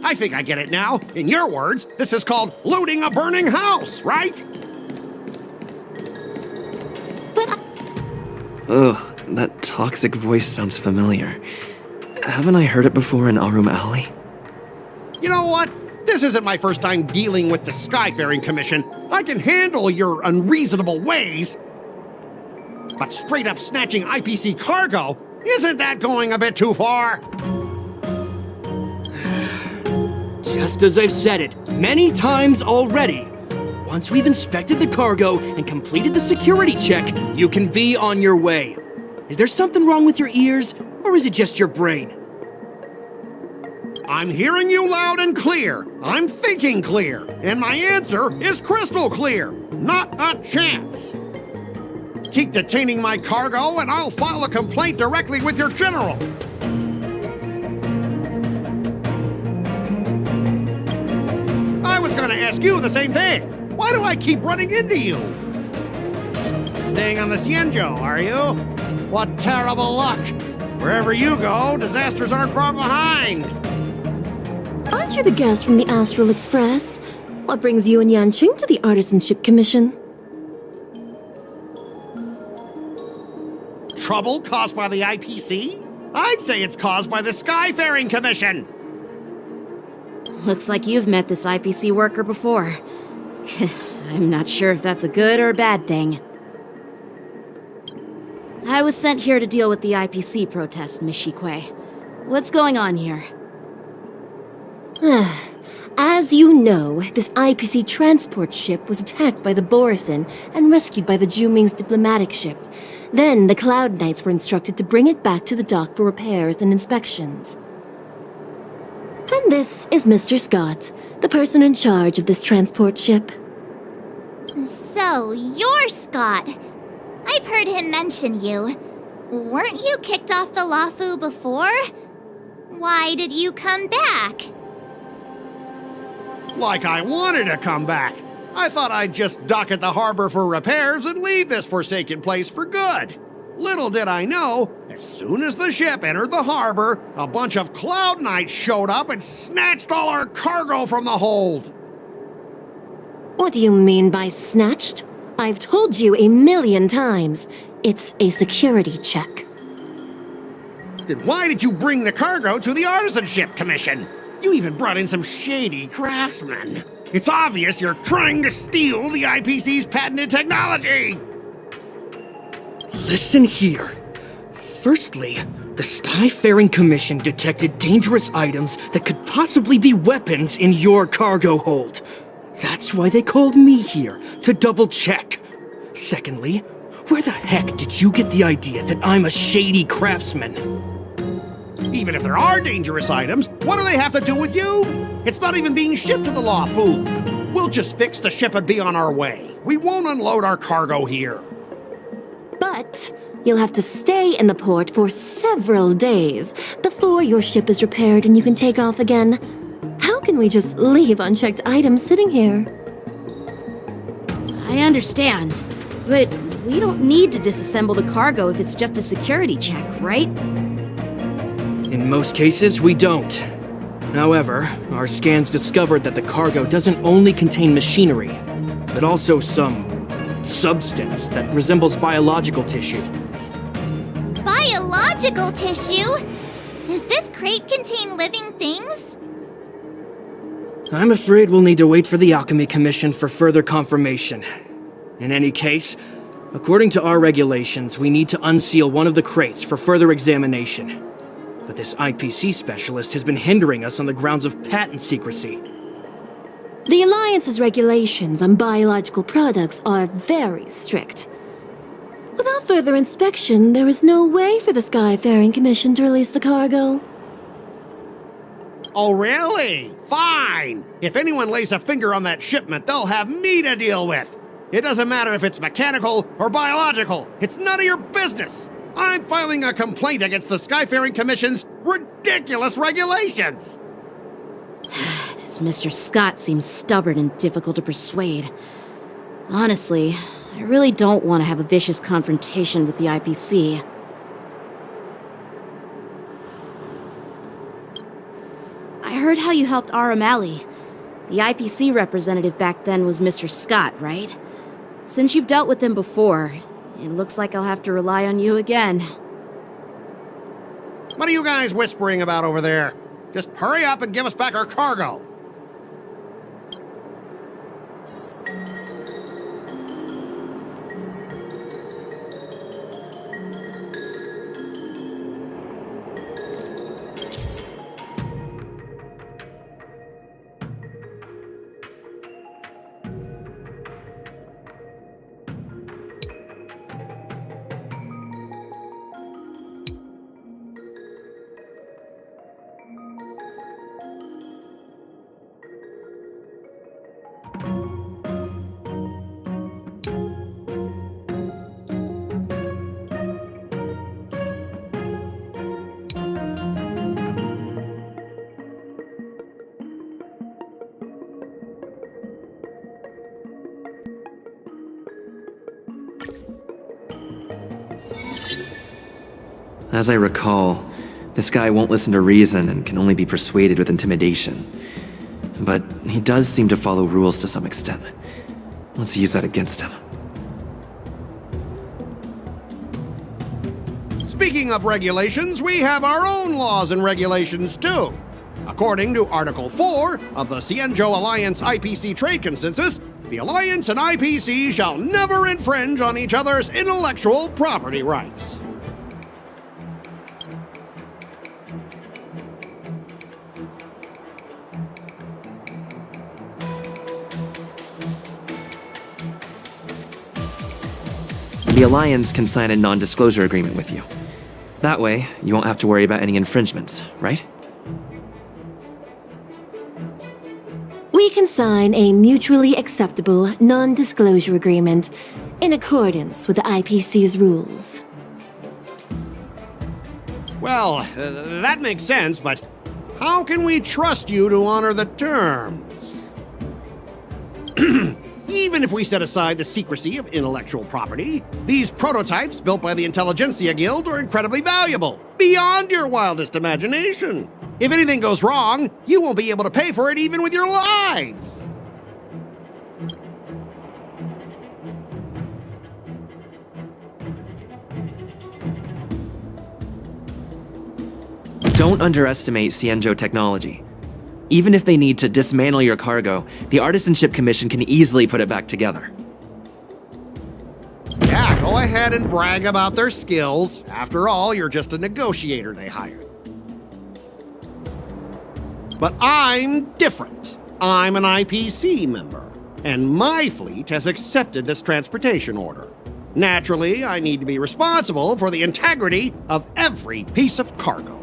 I think I get it now. In your words, this is called looting a burning house, right? Ugh, that toxic voice sounds familiar. Haven't I heard it before in Arum Alley? You know what? This isn't my first time dealing with the Skyfaring Commission. I can handle your unreasonable ways. But straight up snatching IPC cargo, isn't that going a bit too far? Just as I've said it many times already. Once we've inspected the cargo and completed the security check, you can be on your way. Is there something wrong with your ears, or is it just your brain? I'm hearing you loud and clear. I'm thinking clear. And my answer is crystal clear. Not a chance. Keep detaining my cargo, and I'll file a complaint directly with your general. I was gonna ask you the same thing. Why do I keep running into you? Staying on the Xianzhou, are you? What terrible luck. Wherever you go, disasters aren't far behind. Aren't you the guest from the Astral Express? What brings you and Yanqing to the Artisanship Commission? Trouble caused by the IPC? I'd say it's caused by the Skyfaring Commission. Looks like you've met this IPC worker before. I'm not sure if that's a good or a bad thing. I was sent here to deal with the IPC protest, Miss Shikui. What's going on here? As you know, this IPC transport ship was attacked by the Borisin and rescued by the Juming's diplomatic ship. Then the Cloud Knights were instructed to bring it back to the dock for repairs and inspections. And this is Mr. Scott, the person in charge of this transport ship. So, you're Scott. I've heard him mention you. Weren't you kicked off the Lafu before? Why did you come back? Like I wanted to come back. I thought I'd just dock at the harbor for repairs and leave this forsaken place for good. Little did I know, as soon as the ship entered the harbor, a bunch of Cloud Knights showed up and snatched all our cargo from the hold. What do you mean by snatched? I've told you 1,000,000 times. It's a security check. Then why did you bring the cargo to the Artisanship Commission? You even brought in some shady craftsmen. It's obvious you're trying to steal the IPC's patented technology! Listen here. Firstly, the Skyfaring Commission detected dangerous items that could possibly be weapons in your cargo hold. That's why they called me here, to double check. Secondly, where the heck did you get the idea that I'm a shady craftsman? Even if there are dangerous items, what do they have to do with you? It's not even being shipped to the Lafu. We'll just fix the ship and be on our way. We won't unload our cargo here. But you'll have to stay in the port for several days before your ship is repaired and you can take off again. How can we just leave unchecked items sitting here? I understand, but we don't need to disassemble the cargo if it's just a security check, right? In most cases, we don't. However, our scans discovered that the cargo doesn't only contain machinery, but also some substance that resembles biological tissue. Biological tissue? Does this crate contain living things? I'm afraid we'll need to wait for the Alchemy Commission for further confirmation. In any case, according to our regulations, we need to unseal one of the crates for further examination. But this IPC specialist has been hindering us on the grounds of patent secrecy. The Alliance's regulations on biological products are very strict. Without further inspection, there is no way for the Skyfaring Commission to release the cargo. Oh, really? Fine! If anyone lays a finger on that shipment, they'll have me to deal with! It doesn't matter if it's mechanical or biological. It's none of your business! I'm filing a complaint against the Skyfaring Commission's ridiculous regulations! This Mr. Scott seems stubborn and difficult to persuade. Honestly, I really don't want to have a vicious confrontation with the IPC. I heard how you helped R. O'Malley. The IPC representative back then was Mr. Scott, right? Since you've dealt with him before, it looks like I'll have to rely on you again. What are you guys whispering about over there? Just hurry up and give us back our cargo! As I recall, this guy won't listen to reason and can only be persuaded with intimidation. But he does seem to follow rules to some extent. Let's use that against him. Speaking of regulations, we have our own laws and regulations too. According to Article 4 of the Cienjo Alliance IPC Trade Consensus, the Alliance and IPC shall never infringe on each other's intellectual property rights. The Alliance can sign a non-disclosure agreement with you. That way, you won't have to worry about any infringements, right? We can sign a mutually acceptable non-disclosure agreement in accordance with the IPC's rules. Well, that makes sense, but how can we trust you to honor the terms? Even if we set aside the secrecy of intellectual property, these prototypes built by the Intelligentsia Guild are incredibly valuable, beyond your wildest imagination. If anything goes wrong, you won't be able to pay for it even with your lives. Don't underestimate Cienjo technology. Even if they need to dismantle your cargo, the Artisanship Commission can easily put it back together. Yeah, go ahead and brag about their skills. After all, you're just a negotiator they hired. But I'm different. I'm an IPC member, and my fleet has accepted this transportation order. Naturally, I need to be responsible for the integrity of every piece of cargo.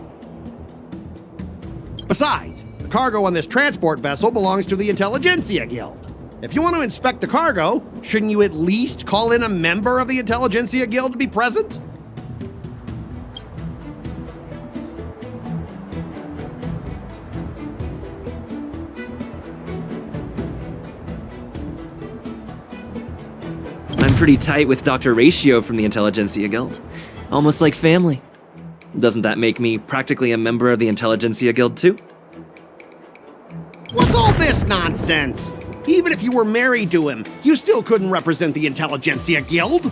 Besides, the cargo on this transport vessel belongs to the Intelligentsia Guild. If you want to inspect the cargo, shouldn't you at least call in a member of the Intelligentsia Guild to be present? I'm pretty tight with Dr. Ratio from the Intelligentsia Guild. Almost like family. Doesn't that make me practically a member of the Intelligentsia Guild too? What's all this nonsense? Even if you were married to him, you still couldn't represent the Intelligentsia Guild.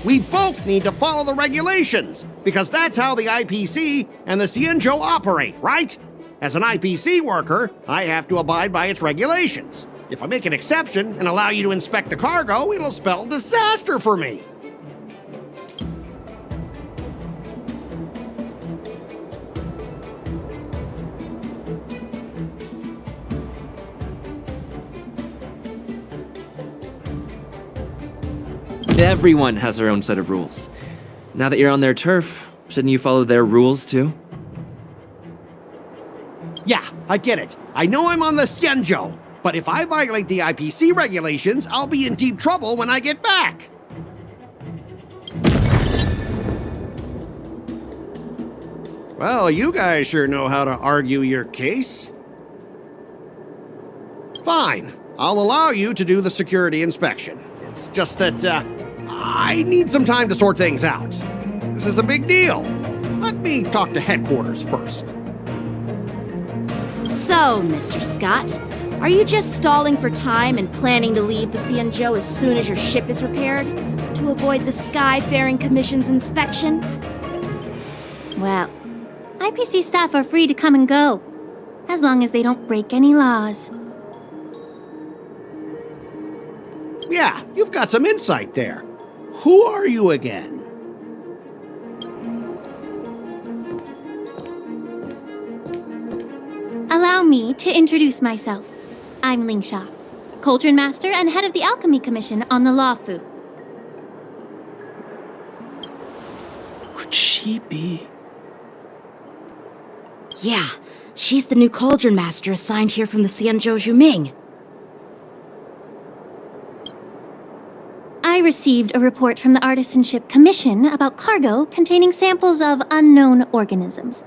We both need to follow the regulations, because that's how the IPC and the Cienjo operate, right? As an IPC worker, I have to abide by its regulations. If I make an exception and allow you to inspect the cargo, it'll spell disaster for me. Everyone has their own set of rules. Now that you're on their turf, shouldn't you follow their rules too? Yeah, I get it. I know I'm on the Cienjo, but if I violate the IPC regulations, I'll be in deep trouble when I get back. Well, you guys sure know how to argue your case. Fine, I'll allow you to do the security inspection. It's just that, I need some time to sort things out. This is a big deal. Let me talk to headquarters first. So, Mr. Scott, are you just stalling for time and planning to leave the Cienjo as soon as your ship is repaired? To avoid the Skyfaring Commission's inspection? Well, IPC staff are free to come and go, as long as they don't break any laws. Yeah, you've got some insight there. Who are you again? Allow me to introduce myself. I'm Lingsha, Cauldron Master and head of the Alchemy Commission on the Lawfu. Could she be? Yeah, she's the new Cauldron Master assigned here from the Cienjo Juming. I received a report from the Artisanship Commission about cargo containing samples of unknown organisms.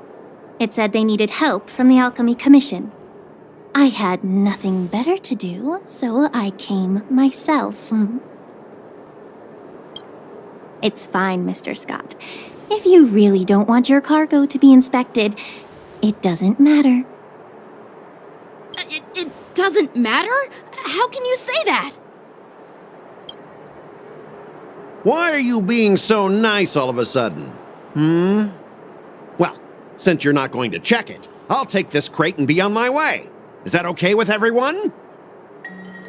It said they needed help from the Alchemy Commission. I had nothing better to do, so I came myself. It's fine, Mr. Scott. If you really don't want your cargo to be inspected, it doesn't matter. It doesn't matter? How can you say that? Why are you being so nice all of a sudden? Well, since you're not going to check it, I'll take this crate and be on my way. Is that okay with everyone?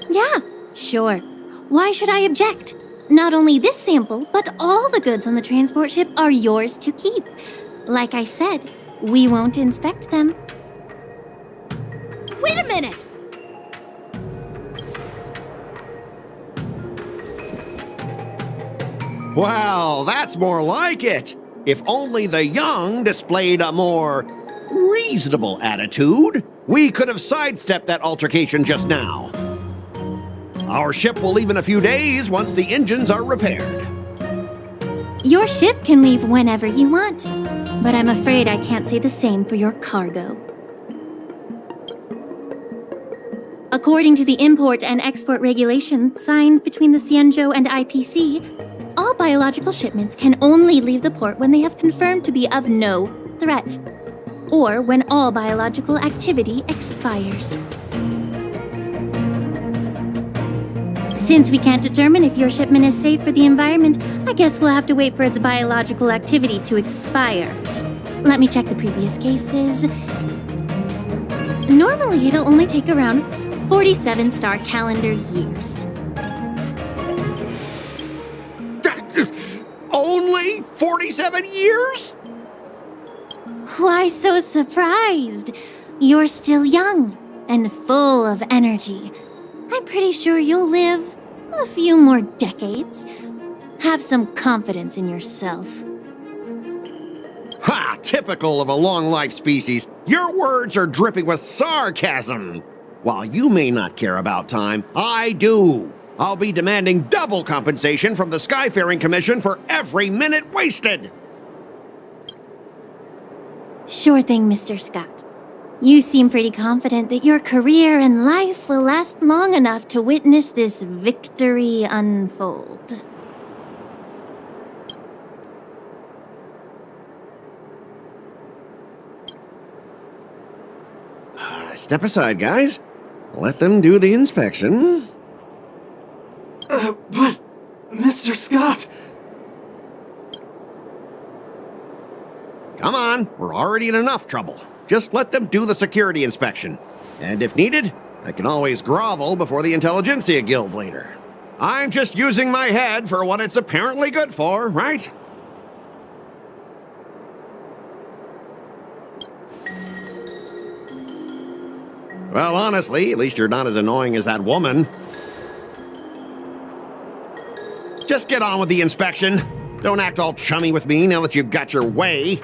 Yeah, sure. Why should I object? Not only this sample, but all the goods on the transport ship are yours to keep. Like I said, we won't inspect them. Wait a minute! Well, that's more like it. If only the young displayed a more reasonable attitude, we could have sidestepped that altercation just now. Our ship will leave in a few days once the engines are repaired. Your ship can leave whenever you want, but I'm afraid I can't say the same for your cargo. According to the import and export regulation signed between the Cienjo and IPC, all biological shipments can only leave the port when they have confirmed to be of no threat, or when all biological activity expires. Since we can't determine if your shipment is safe for the environment, I guess we'll have to wait for its biological activity to expire. Let me check the previous cases. Normally, it'll only take around 47 star calendar years. Only 47 years? Why so surprised? You're still young and full of energy. I'm pretty sure you'll live a few more decades. Have some confidence in yourself. Ha! Typical of a long-life species. Your words are dripping with sarcasm. While you may not care about time, I do. I'll be demanding double compensation from the Skyfaring Commission for every minute wasted. Sure thing, Mr. Scott. You seem pretty confident that your career and life will last long enough to witness this victory unfold. Step aside, guys. Let them do the inspection. But, Mr. Scott... Come on, we're already in enough trouble. Just let them do the security inspection. And if needed, I can always grovel before the Intelligentsia Guild later. I'm just using my head for what it's apparently good for, right? Well, honestly, at least you're not as annoying as that woman. Just get on with the inspection. Don't act all chummy with me now that you've got your way.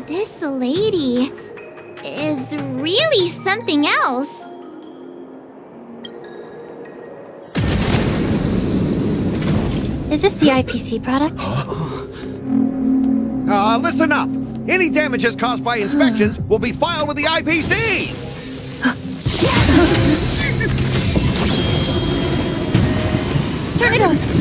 This lady is really something else. Is this the IPC product? Listen up. Any damages caused by inspections will be filed with the IPC. Turn it off.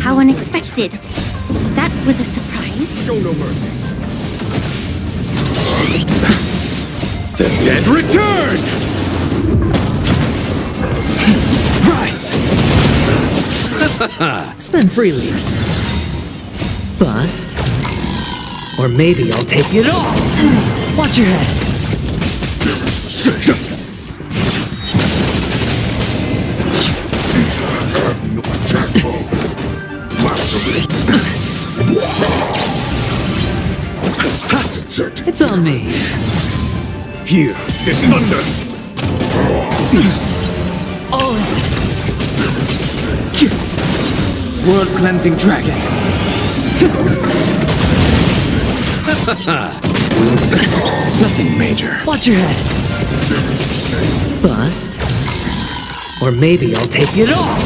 How unexpected. That was a surprise. Show no mercy. The dead return! Rise! Spend freely. Bust. Or maybe I'll take it all. Watch your head. It's on me. Here is thunder! Oh! World cleansing dragon. Nothing major. Watch your head. Bust. Or maybe I'll take it all.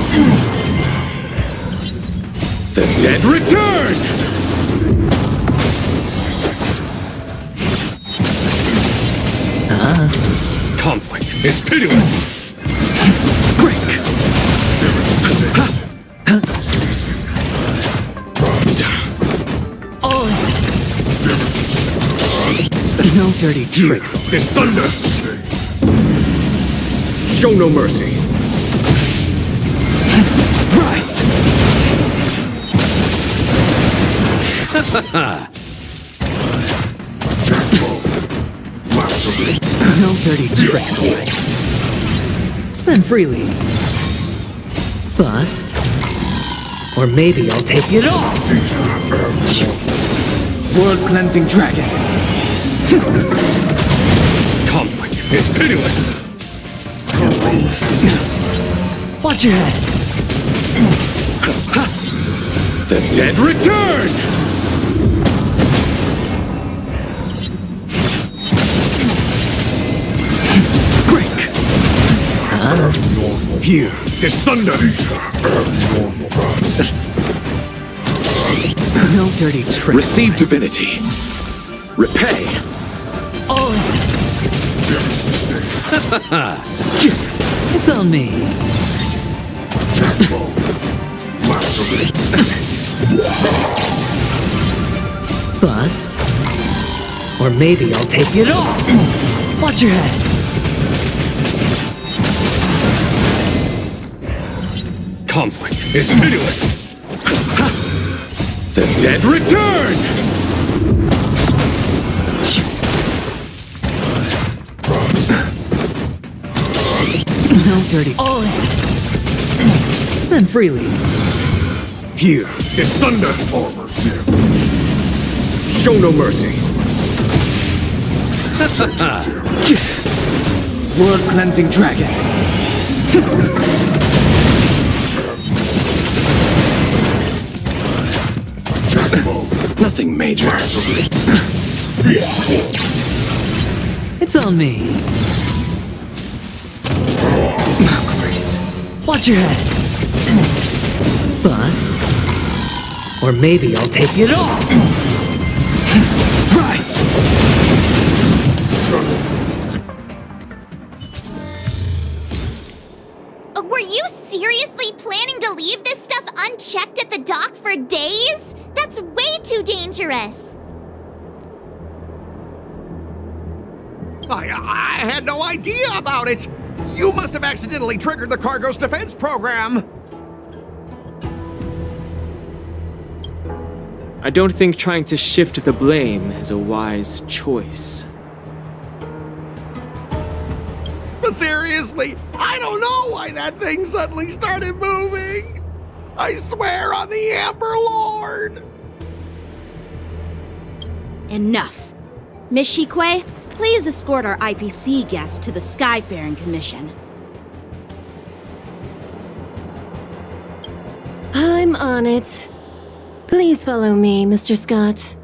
The dead return! Conflict is pitiless! Break! Oh! No dirty tricks. Is thunder! Show no mercy! Rise! No dirty tricks. Spend freely. Bust. Or maybe I'll take it all. World cleansing dragon. Conflict is pitiless! Watch your head. The dead return! Here is thunder! No dirty tricks. Receive divinity. Repay. Oh! It's on me. Bust. Or maybe I'll take it all. Watch your head. Conflict is pitiless! The dead return! No dirty. Oh! then freely. Here is thunder. Show no mercy. Blood-cleansing dragon. Nothing major. It's on me. Watch your head. Bust. Or maybe I'll take it all. Rise! Were you seriously planning to leave this stuff unchecked at the dock for days? That's way too dangerous. I had no idea about it. You must have accidentally triggered the cargo's defense program. I don't think trying to shift the blame is a wise choice. But seriously, I don't know why that thing suddenly started moving. I swear on the Amber Lord. Enough. Miss Shikwe, please escort our IPC guest to the Skyfaring Commission. I'm on it. Please follow me, Mr. Scott.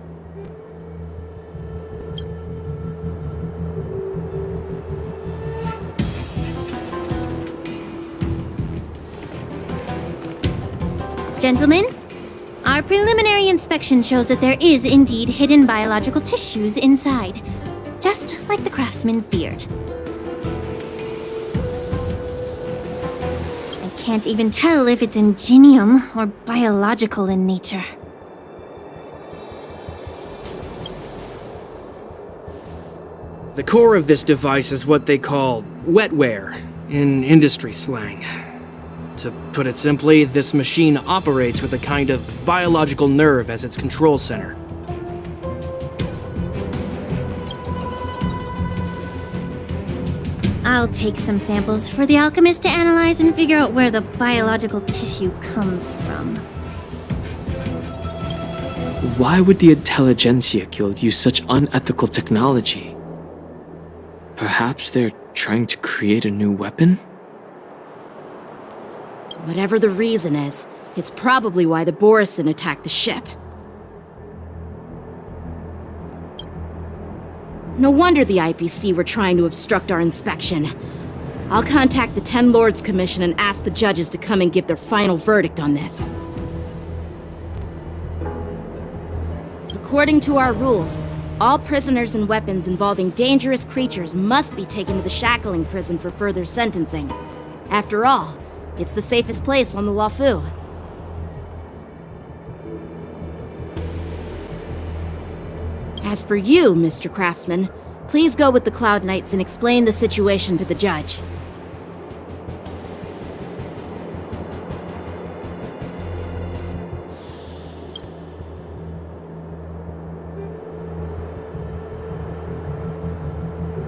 Gentlemen, our preliminary inspection shows that there is indeed hidden biological tissues inside, just like the craftsman feared. I can't even tell if it's ingenium or biological in nature. The core of this device is what they call wetware in industry slang. To put it simply, this machine operates with a kind of biological nerve as its control center. I'll take some samples for the alchemist to analyze and figure out where the biological tissue comes from. Why would the Intelligentsia Guild use such unethical technology? Perhaps they're trying to create a new weapon? Whatever the reason is, it's probably why the Borisin attacked the ship. No wonder the IPC were trying to obstruct our inspection. I'll contact the Ten Lords Commission and ask the judges to come and give their final verdict on this. According to our rules, all prisoners and weapons involving dangerous creatures must be taken to the shackling prison for further sentencing. After all, it's the safest place on the Luofu. As for you, Mr. Craftsman, please go with the Cloud Knights and explain the situation to the judge.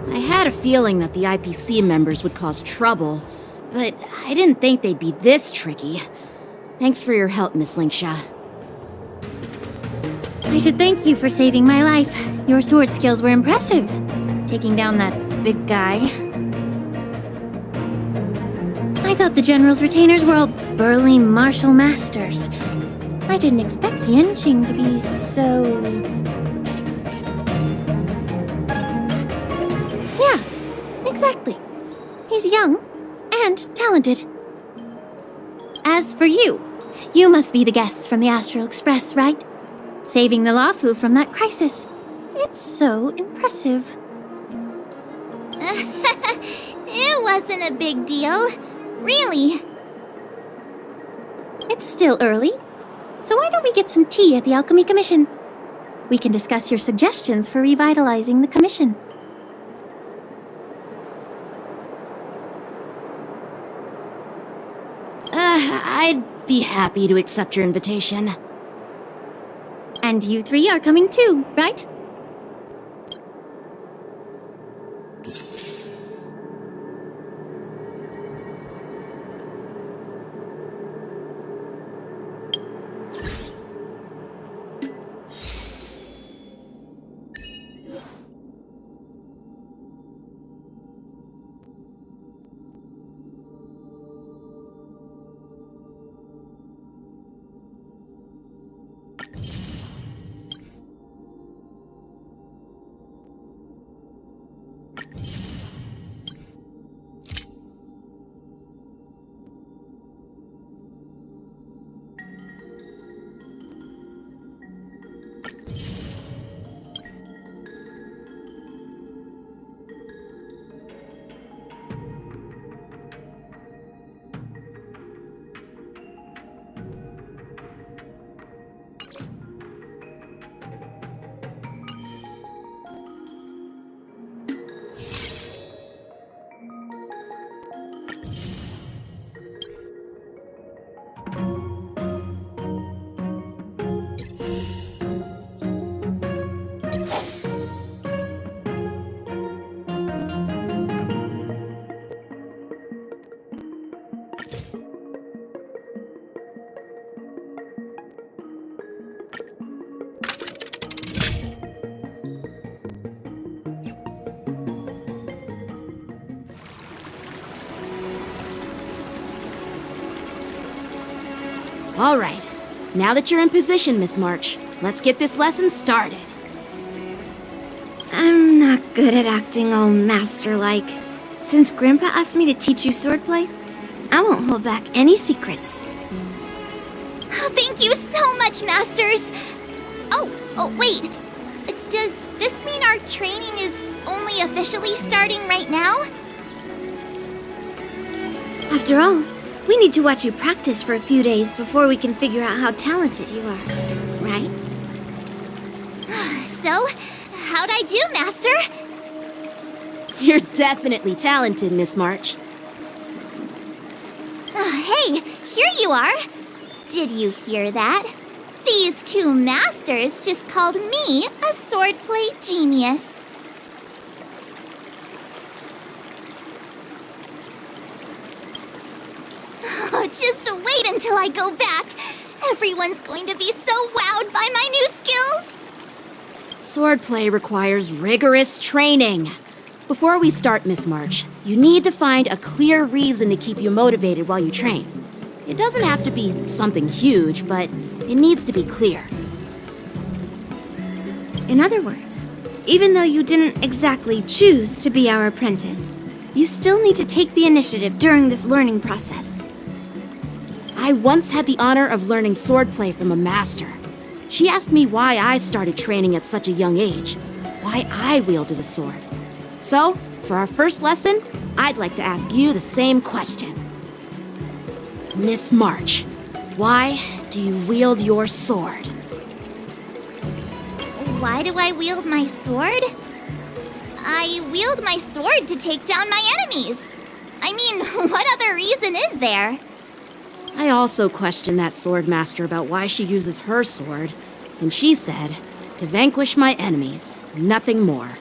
I had a feeling that the IPC members would cause trouble, but I didn't think they'd be this tricky. Thanks for your help, Miss Lingsha. I should thank you for saving my life. Your sword skills were impressive. Taking down that big guy. I thought the General's retainers were all burly martial masters. I didn't expect Yenqing to be so... Yeah, exactly. He's young and talented. As for you, you must be the guests from the Astral Express, right? Saving the Luofu from that crisis. It's so impressive. It wasn't a big deal. Really. It's still early, so why don't we get some tea at the Alchemy Commission? We can discuss your suggestions for revitalizing the commission. I'd be happy to accept your invitation. And you three are coming too, right? All right. Now that you're in position, Miss March, let's get this lesson started. I'm not good at acting all master-like. Since Grandpa asked me to teach you swordplay, I won't hold back any secrets. Oh, thank you so much, Masters! Oh, wait. Does this mean our training is only officially starting right now? After all, we need to watch you practice for a few days before we can figure out how talented you are, right? So, how'd I do, Master? You're definitely talented, Miss March. Hey, here you are. Did you hear that? These two masters just called me a swordplay genius. Oh, just wait until I go back. Everyone's going to be so wowed by my new skills. Swordplay requires rigorous training. Before we start, Miss March, you need to find a clear reason to keep you motivated while you train. It doesn't have to be something huge, but it needs to be clear. In other words, even though you didn't exactly choose to be our apprentice, you still need to take the initiative during this learning process. I once had the honor of learning swordplay from a master. She asked me why I started training at such a young age, why I wielded a sword. So, for our first lesson, I'd like to ask you the same question. Miss March, why do you wield your sword? Why do I wield my sword? I wield my sword to take down my enemies. I mean, what other reason is there? I also questioned that sword master about why she uses her sword, and she said, to vanquish my enemies, nothing more.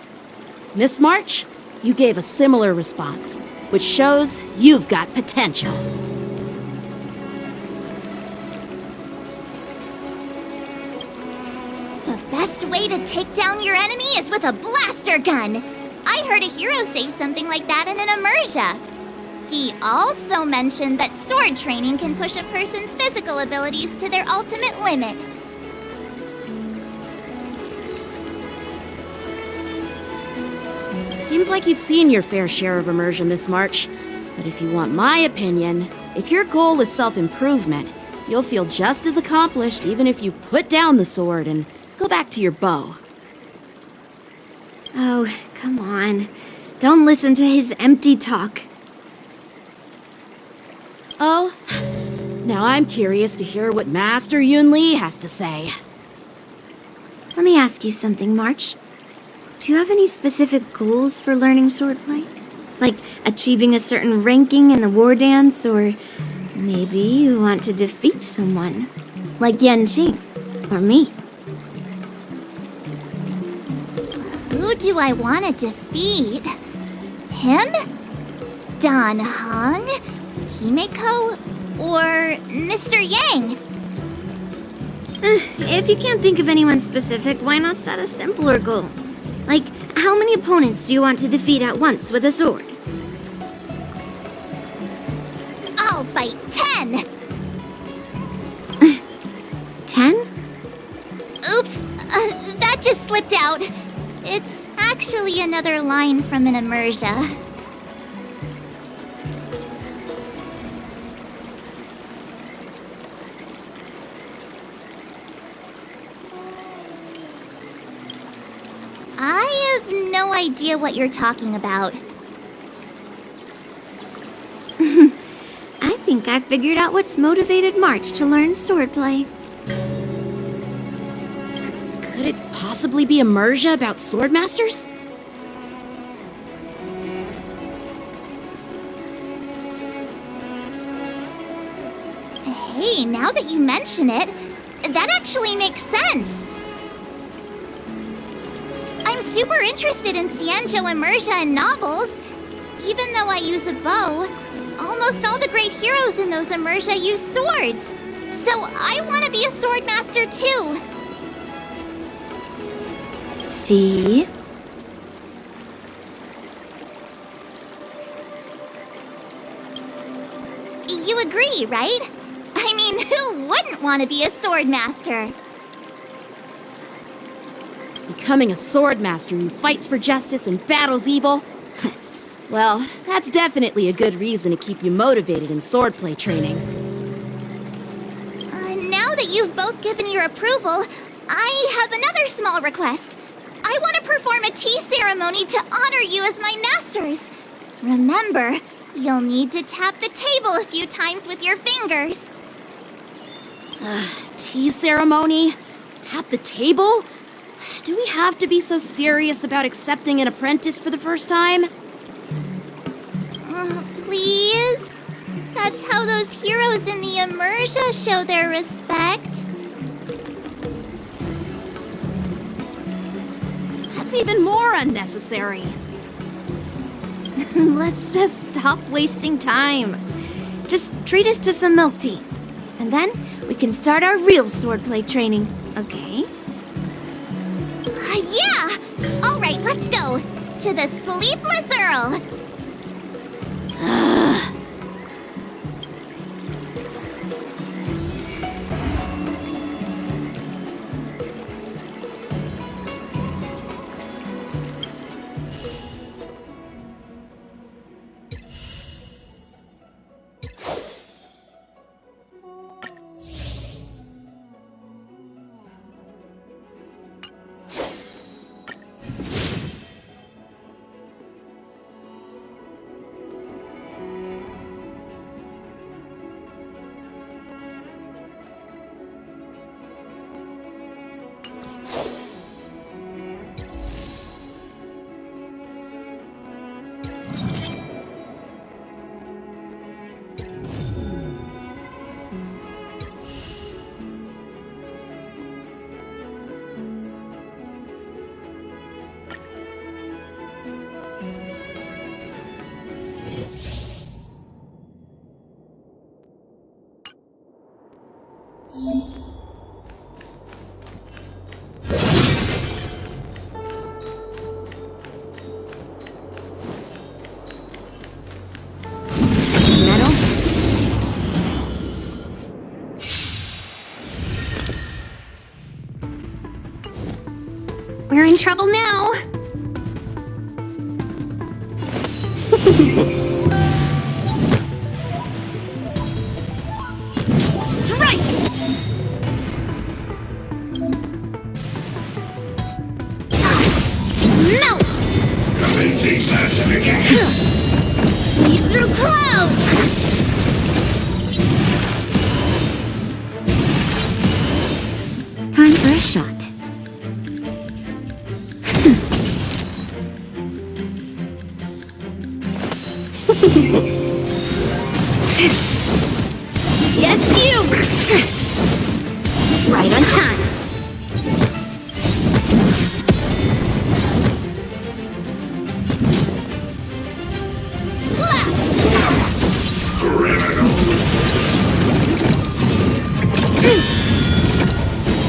Miss March, you gave a similar response, which shows you've got potential. The best way to take down your enemy is with a blaster gun. I heard a hero say something like that in an immersia. He also mentioned that sword training can push a person's physical abilities to their ultimate limit. Seems like you've seen your fair share of immersion, Miss March. But if you want my opinion, if your goal is self-improvement, you'll feel just as accomplished even if you put down the sword and go back to your bow. Oh, come on. Don't listen to his empty talk. Oh, now I'm curious to hear what Master Yun Li has to say. Let me ask you something, March. Do you have any specific goals for learning swordplay? Like achieving a certain ranking in the war dance, or maybe you want to defeat someone, like Yan Qing, or me? Who do I want to defeat? Him? Dan Heng? Himeko? Or Mr. Yang? If you can't think of anyone specific, why not set a simpler goal? Like, how many opponents do you want to defeat at once with a sword? I'll fight 10! 10? Oops, that just slipped out. It's actually actually another line from an immersia. I have no idea what you're talking about. I think I figured out what's motivated March to learn swordplay. Could it possibly be immersia about swordmasters? Hey, now that you mention it, that actually makes sense. I'm super interested in Xianzhou immersia and novels. Even though I use a bow, almost all the great heroes in those immersia use swords. So I want to be a swordmaster too. See? You agree, right? I mean, who wouldn't want to be a swordmaster? Becoming a swordmaster who fights for justice and battles evil? Well, that's definitely a good reason to keep you motivated in swordplay training. Now that you've both given your approval, I have another small request. I want to perform a tea ceremony to honor you as my masters. Remember, you'll need to tap the table a few times with your fingers. Tea ceremony? Tap the table? Do we have to be so serious about accepting an apprentice for the first time? Please? That's how those heroes in the immersia show their respect. That's even more unnecessary. Let's just stop wasting time. Just treat us to some milk tea. And then we can start our real swordplay training, okay? Yeah! Alright, let's go! To the Sleepless Earl! We're in trouble now. Strike! Melt! Lead through clouds! Time for a shot. Yes, you! Right on time. Slap!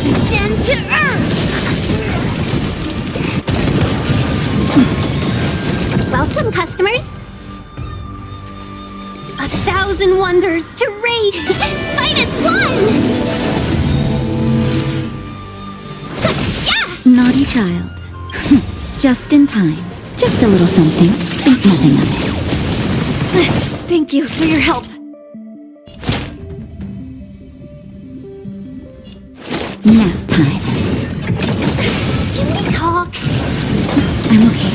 Descend to earth! Welcome, customers. 1,000 wonders to raid and fight as one! Yeah! Naughty child. Just in time. Just a little something. Think nothing of it. Thank you for your help. Nap time. Can we talk? I'm okay.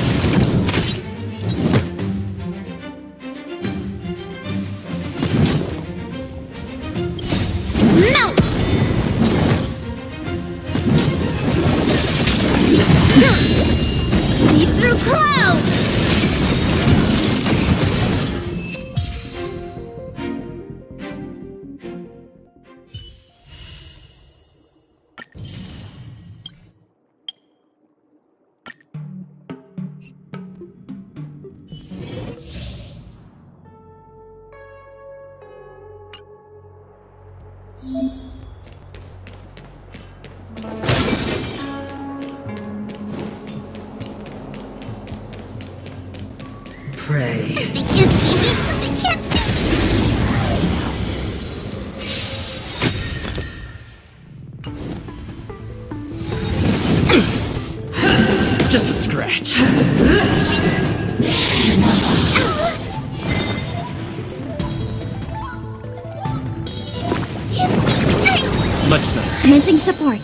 Melt! Lead through clouds! Pray. They can't see me! They can't see Just a scratch. Much better. Commencing support.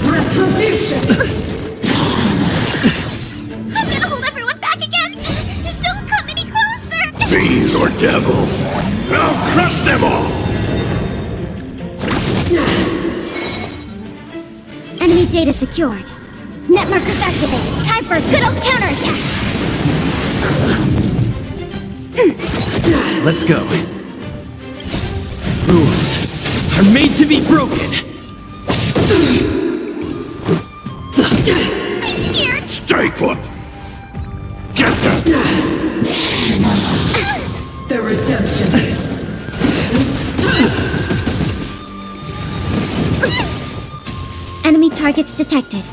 Retribution! I'm gonna hold everyone back again! Don't come any closer! Fiends or devils, I'll crush them all! Enemy data secured. Net markers activated. Time for a good old counterattack. Let's go. Rules are made to be broken. I'm scared! Stay put! Get them! The redemption. Enemy targets detected.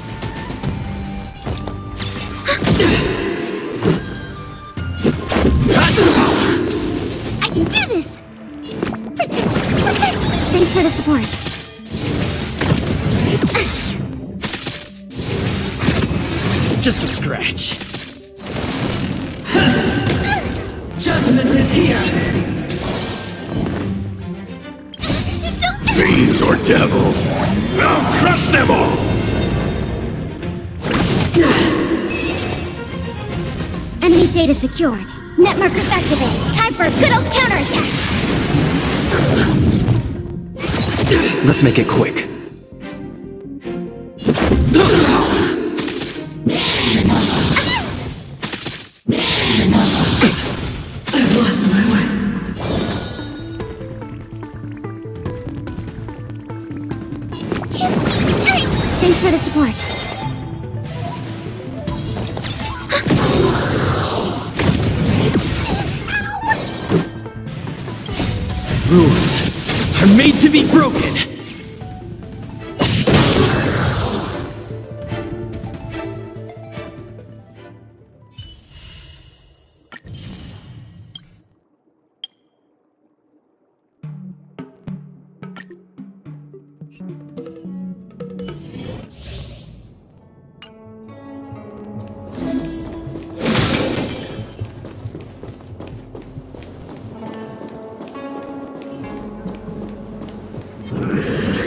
I can do this! Protect me! Thanks for the support. Just a scratch. Judgment is here. Fiends or devils, I'll crush them all! Enemy data secured. Net markers activated. Time for a good old counterattack. Let's make it quick. I've lost my way. Thanks for the support. Rules are made to be broken.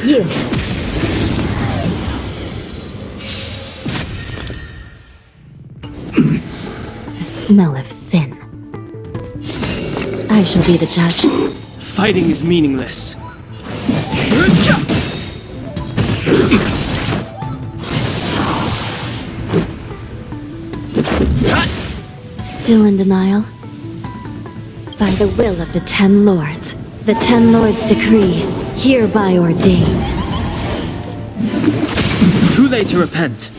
Yield. The smell of sin. I shall be the judge. Fighting is meaningless. Still in denial? By the will of the 10 Lords. The 10 Lords' decree, hereby ordained. Too late to repent.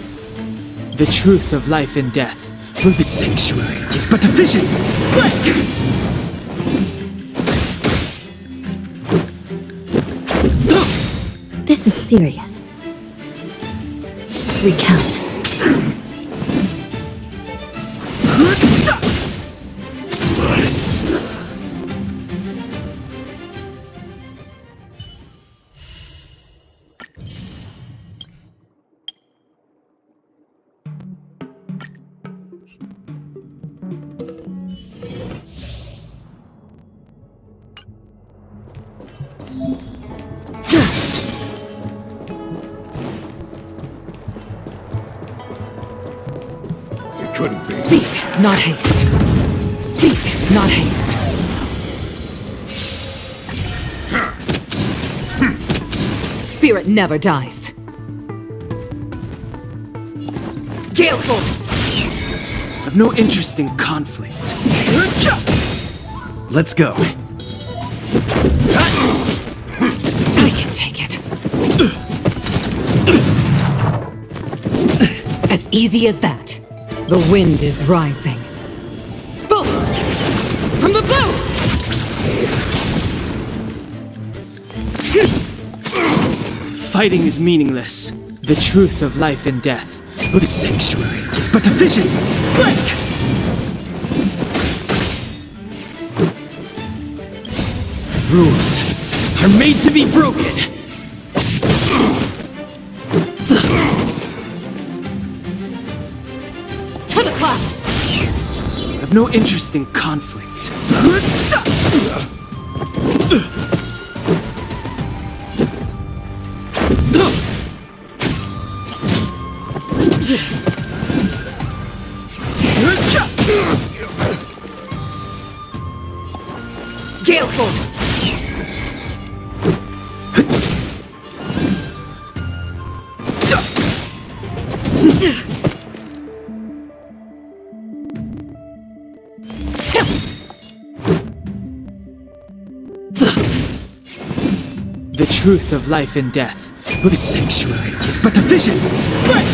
The truth of life and death. For the sanctuary is but a vision. Quick! This is serious. Recount. It couldn't be. Speed, not haste. Speed, not haste. Spirit never dies. Gale Force! I've no interest in conflict. Let's go. I can take it. As easy as that. The wind is rising. Bullets! From the blue! Fighting is meaningless. The truth of life and death. The sanctuary is but a vision. Break! Rules are made to be broken. To the clouds! I've no interest in conflict. Gale Force! The truth of life and death. The sanctuary is but a vision. Break!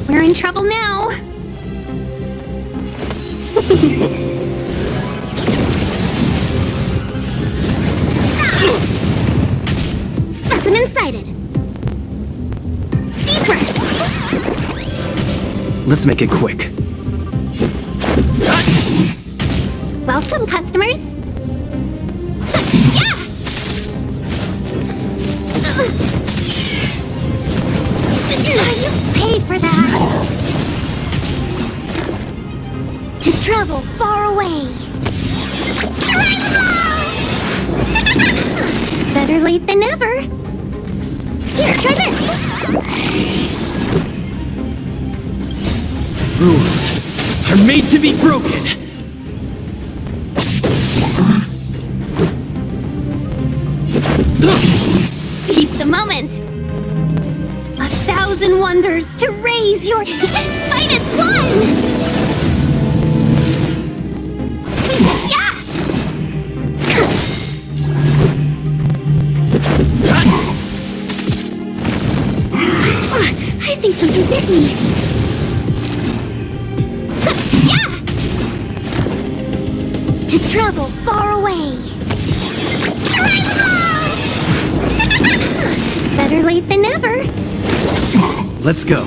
We're in trouble now. Specimen sighted. Deep breath. Let's make it quick. Welcome, customers. You pay for that. To travel far away. Better late than never. Here, try this. Rules are made to be broken. Seize the moment. 1,000 wonders to raise your finest one! Yeah! I think something bit me. Yeah! To travel far away. Better late than never. Let's go.